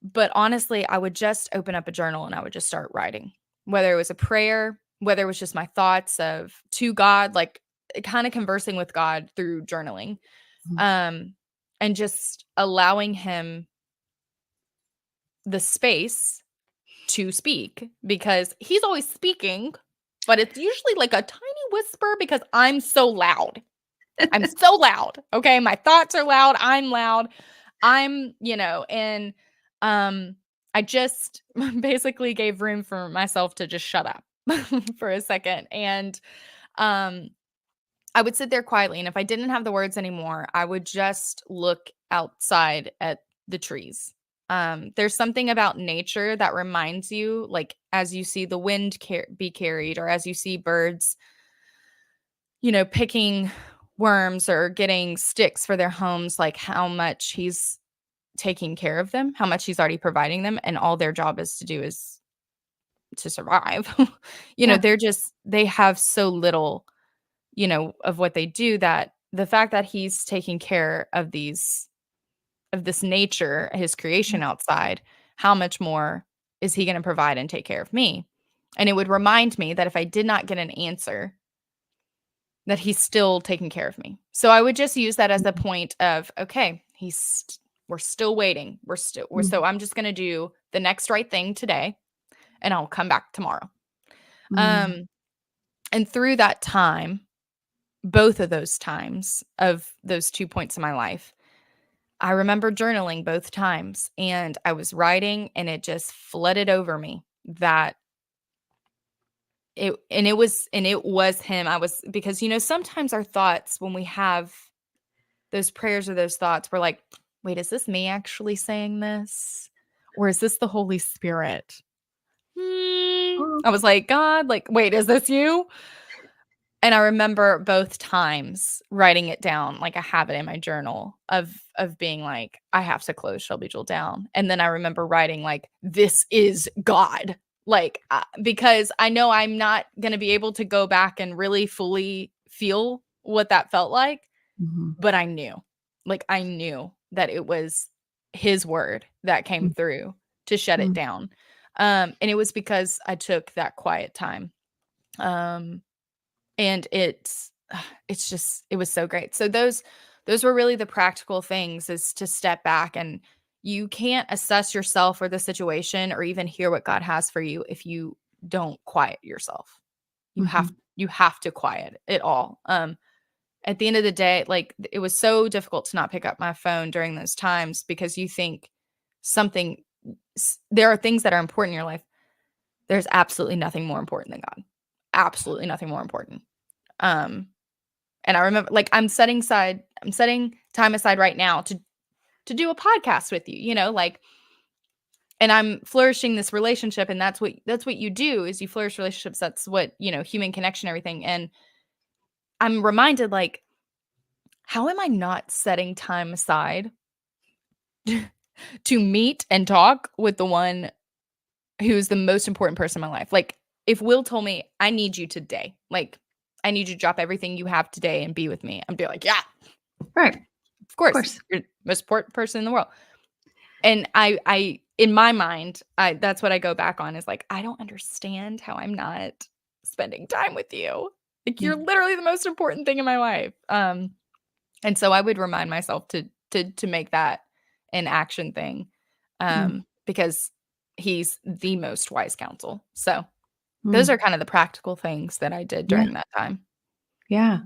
but honestly, I would just open up a journal and I would just start writing. Whether it was a prayer, whether it was just my thoughts of to God, like kind of conversing with God through journaling. Mhm. Um and just allowing him the space to speak because he's always speaking, but it's usually like a tiny whisper because I'm so loud. I'm so loud. Okay. My thoughts are loud. I'm loud. And um, I just basically gave room for myself to just shut up for a second. And um, I would sit there quietly. And if I didn't have the words anymore, I would just look outside at the trees. There's something about nature that reminds you, like as you see the wind be carried, or as you see birds, picking worms or getting sticks for their homes, like how much he's taking care of them, how much he's already providing them, and all their job is to do is to survive. Yeah. They have so little, of what they do that the fact that he's taking care of this nature, his Yeah. creation outside, how much more is he gonna provide and take care of me? And it would remind me that if I did not get an answer, that he's still taking care of me. So I would just use that as a point of, okay, we're still waiting. So Mhm. I'm just going to do the next right thing today and I'll come back tomorrow. Mm. Um and through that time, both of those times of those 2 points in my life, I remember journaling both times and I was writing and it just flooded over me that it was him. I was because sometimes our thoughts when we have those prayers or those thoughts, we're like, wait, is this me actually saying this? Or is this the Holy Spirit? Oh. I was like, God, like, wait, is this you? And I remember both times writing it down, like I have it in my journal of being like, I have to close Shelby Jewel down. And then I remember writing like, this is God. Like, because I know I'm not going to be able to go back and really fully feel what that felt like, Mhm. but I knew that it was his word that came Mm, through to shut it mm, down. And it was because I took that quiet time. Um, and it's just it was so great. So those were really the practical things, is to step back, and you can't assess yourself or the situation or even hear what God has for you if you don't quiet yourself. You have mhm, you have to quiet it all. At the end of the day, like, it was so difficult to not pick up my phone during those times because you think something there are things that are important in your life. There's absolutely nothing more important than God. Absolutely nothing more important. Um, and I remember, like, I'm setting time aside right now to do a podcast with you, like, and I'm flourishing this relationship, and that's what you do, is you flourish relationships. That's what, human connection, everything. And I'm reminded, like, how am I not setting time aside to meet and talk with the one who's the most important person in my life? Like, if Will told me, I need you today, like, I need you to drop everything you have today and be with me, I'd be like, yeah, right, of of course, course. you're the most important person in the world. And I in my mind, that's what I go back on, is like, I don't understand how I'm not spending time with you. Like, Yeah. you're literally the most important thing in my life. And so I would remind myself to make that an action thing, Mm, because he's the most wise counsel. So those mm, are kind of the practical things that I did yeah, during that time. yeah.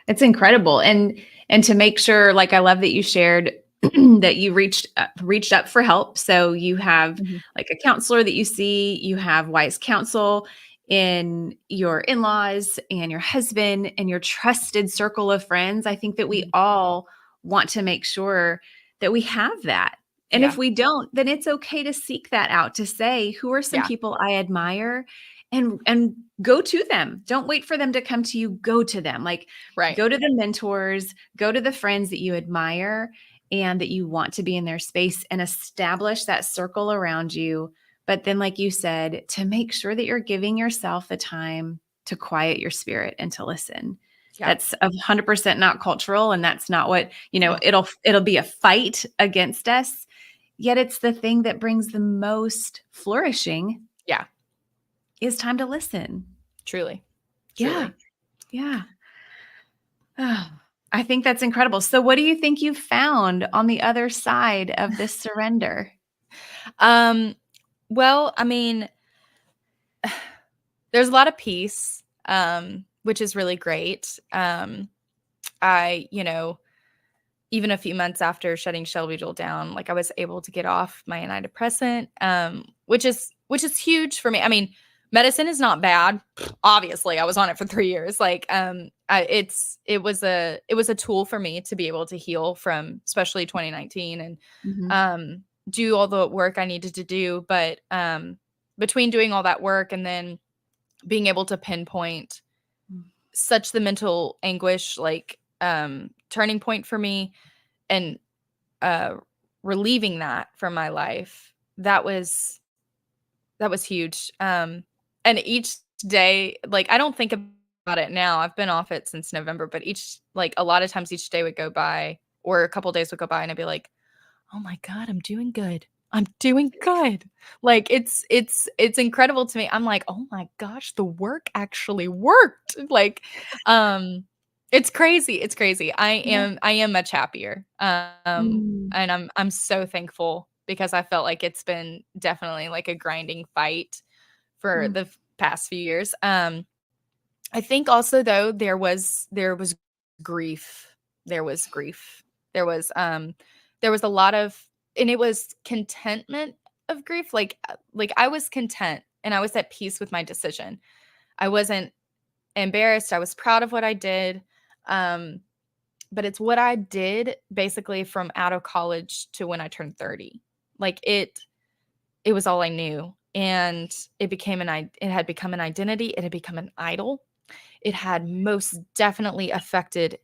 It's incredible, and to make sure, like, I love that you shared that you reached up for help. So you have, Mhm. like, a counselor that you see, you have wise counsel in your in-laws and your husband and your trusted circle of friends. I think that we Mhm. all want to make sure that we have that. And Yeah. if we don't, then it's okay to seek that out, to say, who are some Yeah. people I admire, and go to them. Don't wait for them to come to you, go to them. Like, Right. go to the mentors, go to the friends that you admire and that you want to be in their space, and establish that circle around you. But then, like you said, to make sure that you're giving yourself the time to quiet your spirit and to listen. Yeah. That's 100% not cultural. And that's not what, No. it'll be a fight against us. Yet it's the thing that brings the most flourishing, Yeah. is time to listen. Truly. Yeah. Truly. Yeah. Oh, I think that's incredible. So what do you think you found on the other side of this surrender? Um, well, I mean, there's a lot of peace, which is really great. I, even a few months after shutting Shelby Joel down, like, I was able to get off my antidepressant, which is huge for me. I mean, medicine is not bad. Obviously, I was on it for 3 years. Like, it was a tool for me to be able to heal from, especially 2019, and Mhm. do all the work I needed to do. But between doing all that work and then being able to pinpoint such the mental anguish, like, turning point for me, and uh relieving that from my life, that was huge. And each day, like, I don't think about it now. I've been off it since November, but a lot of times each day would go by, or a couple days would go by, and I'd be like, oh my God, I'm doing good. I'm doing good. Like, it's incredible to me. I'm like, "Oh my gosh, the work actually worked." Like, um, it's crazy, it's crazy. Yeah. I am much happier, Mm, and I'm so thankful because I felt like it's been definitely, like, a grinding fight for mm, the past few years. I think also though there was grief. There was grief. There was there was a lot of, and it was contentment of grief. Like I was content and I was at peace with my decision. I wasn't embarrassed. I was proud of what I did. Um but it's what I did basically from out of college to when I turned 30. Like it was all I knew, and it had become an identity, it had become an idol. It had most definitely affected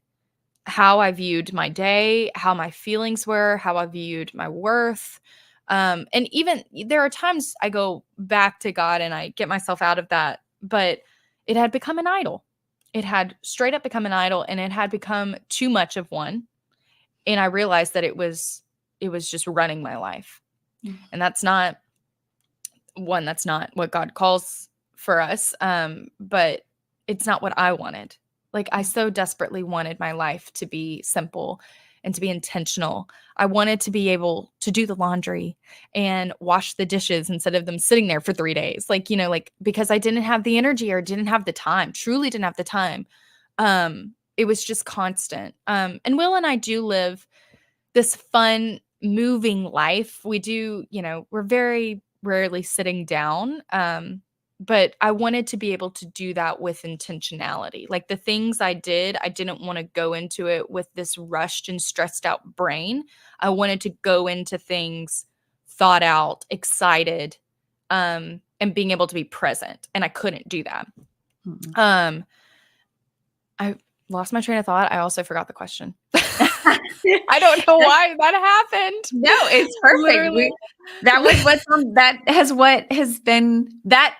how I viewed my day, how my feelings were, how I viewed my worth. And even there are times I go back to God and I get myself out of that, but it had become an idol. It had straight up become an idol, and it had become too much of one. And I realized that it was just running my life. mm, And that's not what God calls for us. But it's not what I wanted. Like, I yeah. so desperately wanted my life to be simple and to be intentional. I wanted to be able to do the laundry and wash the dishes instead of them sitting there for 3 days. Like, because I didn't have the energy or didn't have the time, truly didn't have the time. It was just constant. And Will and I do live this fun moving life. We do, we're very rarely sitting down. But I wanted to be able to do that with intentionality. Like the things I did, I didn't want to go into it with this rushed and stressed out brain. I wanted to go into things thought out, excited, and being able to be present. And I couldn't do that. Mm-mm. Um, I lost my train of thought. I also forgot the question. I don't know That's why that happened. no, it's perfect. Literally. That was what's on that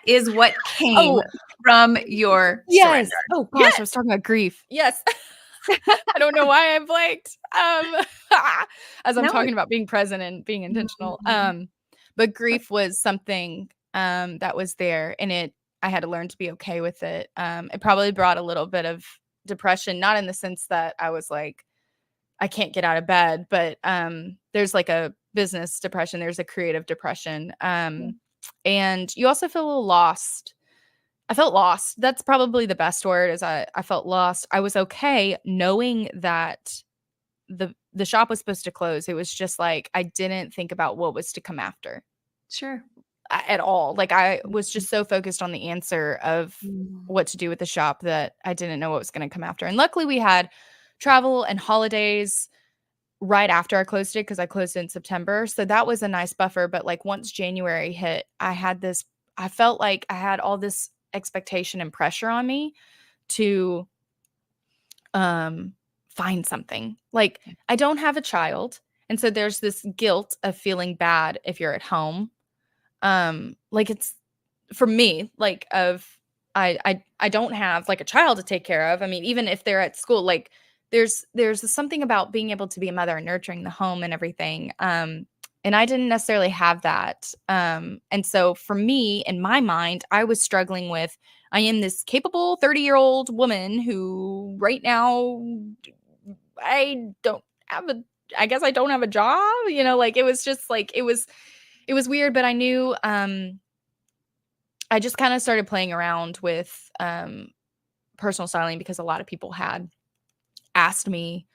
is what came Oh, from your surrender. yes. Oh gosh, Yes. I was talking about grief. Yes. I don't know why I blanked. As I'm No, talking it's about being present and being intentional. mhm. But grief was something that was there, and I had to learn to be okay with it. It probably brought a little bit of depression, not in the sense that I was like, I can't get out of bed, but there's like a business depression, there's a creative depression. And you also feel a little lost. I felt lost. That's probably the best word, is I felt lost. I was okay knowing that the shop was supposed to close. It was just like I didn't think about what was to come after Sure. at all. Like I was Mhm. just so focused on the answer of Mm. what to do with the shop that I didn't know what was going to come after. And luckily we had travel and holidays right after I closed it, because I closed in September. So that was a nice buffer. But like once January hit, I felt like I had all this expectation and pressure on me to um find something. Like Yeah. I don't have a child. And so there's this guilt of feeling bad if you're at home. Like it's for me, like of I don't have like a child to take care of. I mean, even if they're at school, like there's something about being able to be a mother and nurturing the home and everything. And I didn't necessarily have that. And so for me, in my mind, I was struggling with, I am this capable 30-year-old woman who right now I don't have a I guess I don't have a job, like it was just like it was weird, but I knew I just kind of started playing around with personal styling, because a lot of people had asked me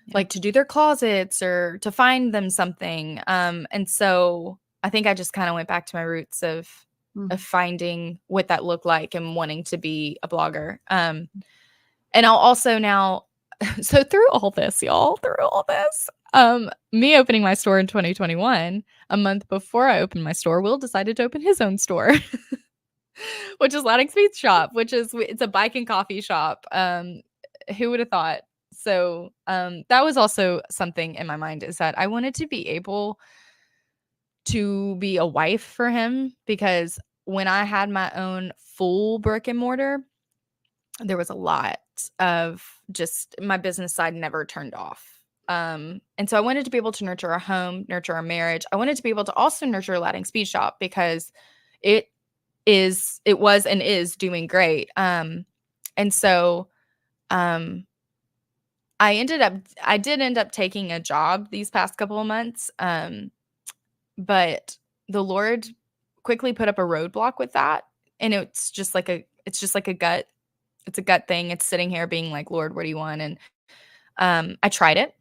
Yeah. like to do their closets or to find them something. And so I think I just kind of went back to my roots of Mm. finding what that looked like and wanting to be a blogger. And I'll also now so through all this, y'all, through all this, me opening my store in 2021, a month before I opened my store, Will decided to open his own store. Which is Latinx Beats Shop, it's a bike and coffee shop. Who would have thought? So, that was also something in my mind, is that I wanted to be able to be a wife for him, because when I had my own full brick and mortar, there was a lot of just my business side never turned off. And so I wanted to be able to nurture our home, nurture our marriage. I wanted to be able to also nurture Latin Speed Shop because it it was and is doing great. And so um I did end up taking a job these past couple of months. But the Lord quickly put up a roadblock with that. And it's just like a gut. It's a gut thing. It's sitting here being like, Lord, what do you want? And I tried it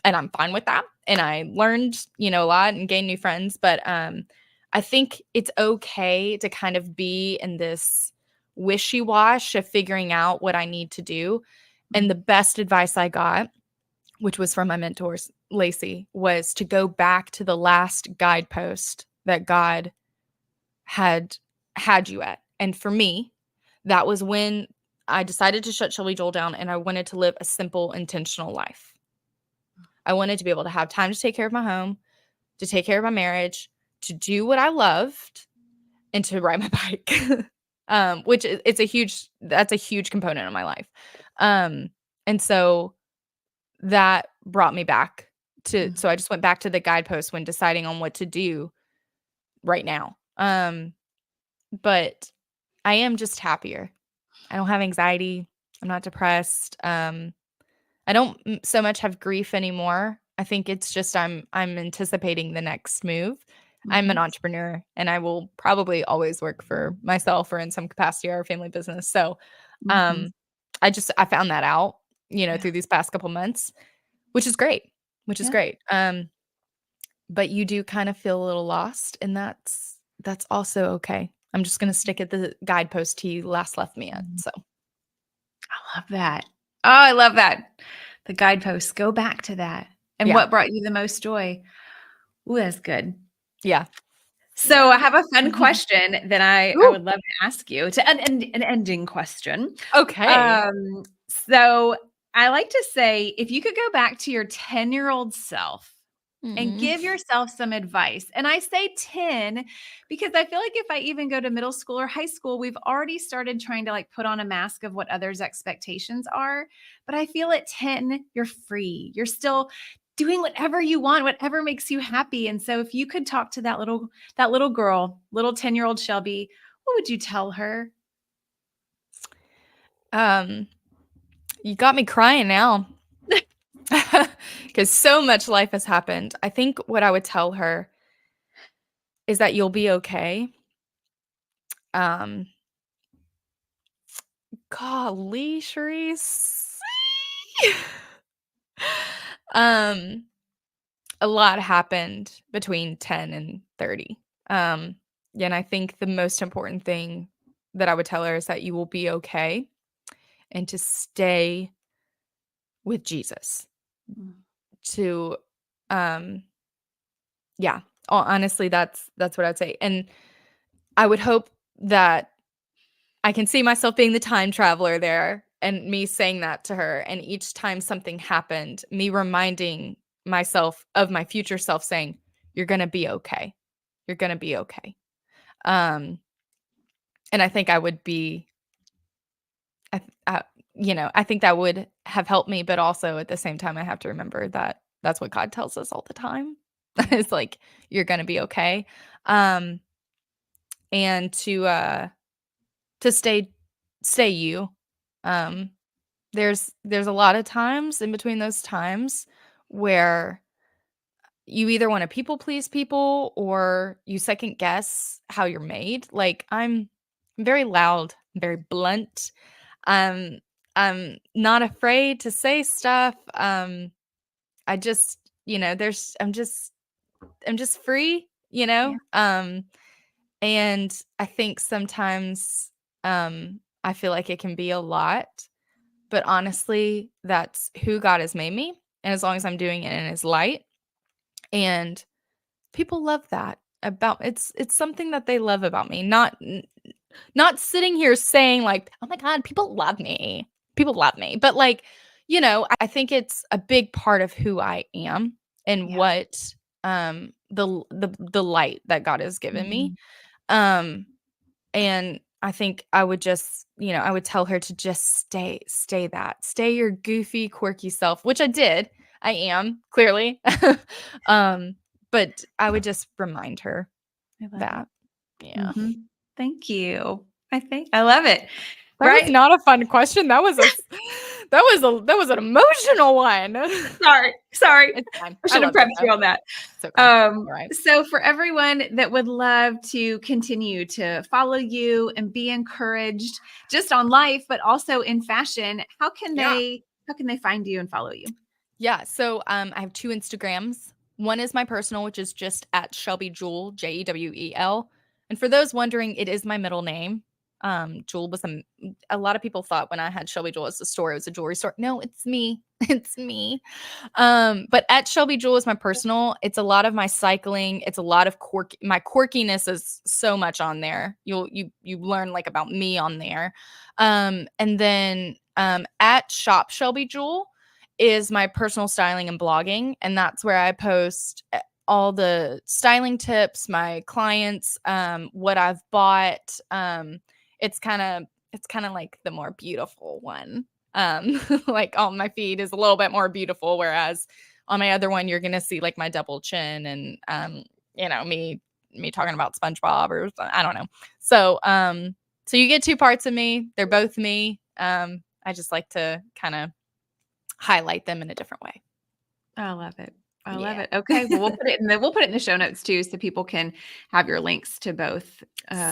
and I'm fine with that. And I learned, a lot and gained new friends. But I think it's okay to kind of be in this wishy-wash of figuring out what I need to do. And the best advice I got, which was from my mentors, Lacey, was to go back to the last guidepost that God had you at. And for me, that was when I decided to shut Shelby Joel down and I wanted to live a simple, intentional life. I wanted to be able to have time to take care of my home, to take care of my marriage, to do what I loved, and to ride my bike. Which that's a huge component of my life. And so that brought me back so I just went back to the guidepost when deciding on what to do right now. But I am just happier. I don't have anxiety. I'm not depressed. I don't so much have grief anymore. I think it's just I'm anticipating the next move. I'm an entrepreneur and I will probably always work for myself or in some capacity or family business. So I found that out, through these past couple months, which is great, which is Yeah. great. But you do kind of feel a little lost, and that's also okay. I'm just gonna stick at the guidepost he last left me at. So I love that. Oh, I love that. The guideposts. Go back to that. And yeah. what brought you the most joy? Ooh, that's good. Yeah. So Yeah. I have a fun question that I Ooh, would love to ask you to an ending question. okay. So I like to say, if you could go back to your 10-year-old self and Mm. give yourself some advice. And I say 10 because I feel like if I even go to middle school or high school, we've already started trying to like put on a mask of what others' expectations are. But I feel at 10, you're free. You're still doing whatever you want, whatever makes you happy. And so if you could talk to that little girl, little 10-year-old Shelby, what would you tell her? Um, you got me crying now because so much life has happened. I think what I would tell her is that you'll be okay. Um, Golly, Cherisse. um, a lot happened between 10 and 30. Yeah, and I think the most important thing that I would tell her is that you will be okay and to stay with Jesus. To um yeah, honestly that's what I'd say. And I would hope that I can see myself being the time traveler there and me saying that to her. And each time something happened, me reminding myself of my future self saying, you're going to be okay. You're going to be okay. Um, and I think I would be, I, I, I think that would have helped me. But also at the same time, I have to remember that that's what God tells us all the time. It's like, you're going to be okay. Um, and to stay you. Um, there's a lot of times in between those times where you either want to people please people or you second guess how you're made. Like I'm very loud, very blunt. Um, I'm not afraid to say stuff. I just, there's I'm just free, Yeah. and I think sometimes I feel like it can be a lot, but honestly, that's who God has made me. And as long as I'm doing it in his light, and people love that about it's something that they love about me. Not sitting here saying like, "Oh my god, people love me." People love me. But like, I think it's a big part of who I am and Yeah. what the light that God has given me. Mhm. Um and I think I would just, I would tell her to just stay your goofy, quirky self, which I did. I am, clearly. But I would just remind her I love that. it. Yeah. Thank you. I love it. That was Right. not a fun question. That was an emotional one. Sorry. It's fine. I I should have love it prepped though. you on that. It's okay. All right. So for everyone that would love to continue to follow you and be encouraged just on life, but also in fashion, how can Yeah. they find you and follow you? Yeah. So I have 2 Instagrams. One is my personal, which is just at Shelby Jewel, Jewel. And for those wondering, it is my middle name. Jewel was a lot of people thought when I had Shelby Jewel as a store, it was a jewelry store. No, it's me. It's me. But at Shelby Jewel is my personal. It's a lot of my cycling. It's a lot of my quirkiness is so much on there. You learn like about me on there. And then at Shop Shelby Jewel is my personal styling and blogging, and that's where I post all the styling tips, my clients, what I've bought. It's kind of like the more beautiful one. Like on my feed is a little bit more beautiful, whereas on my other one you're gonna see like my double chin and me talking about SpongeBob or I don't know. So you get 2 parts of me. They're both me. I just like to kind of highlight them in a different way. I love it. I love Yeah. it. Okay. Well, we'll put it in the show notes too, so people can have your links to both.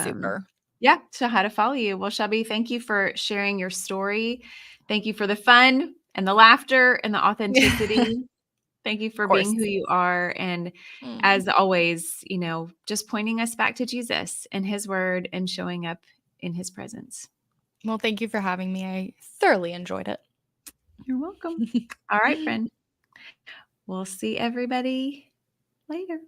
Super. Yeah, to how to follow you. Well, Shelby, thank you for sharing your story. Thank you for the fun and the laughter and the authenticity. Thank you for Of course. being who you are. And as always, just pointing us back to Jesus and his word and showing up in his presence. Well, thank you for having me. I thoroughly enjoyed it. You're welcome. All right, friend. We'll see everybody later.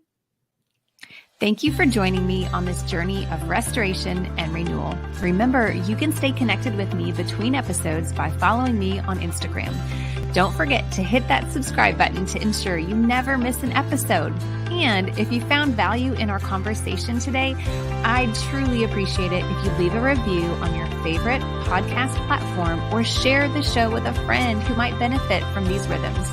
Thank you for joining me on this journey of restoration and renewal. Remember, you can stay connected with me between episodes by following me on Instagram. Don't forget to hit that subscribe button to ensure you never miss an episode. And if you found value in our conversation today, I'd truly appreciate it if you leave a review on your favorite podcast platform or share the show with a friend who might benefit from these rhythms.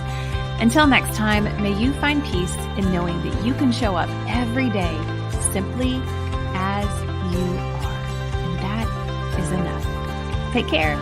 Until next time, may you find peace in knowing that you can show up every day simply as you are. And that is enough. Take care.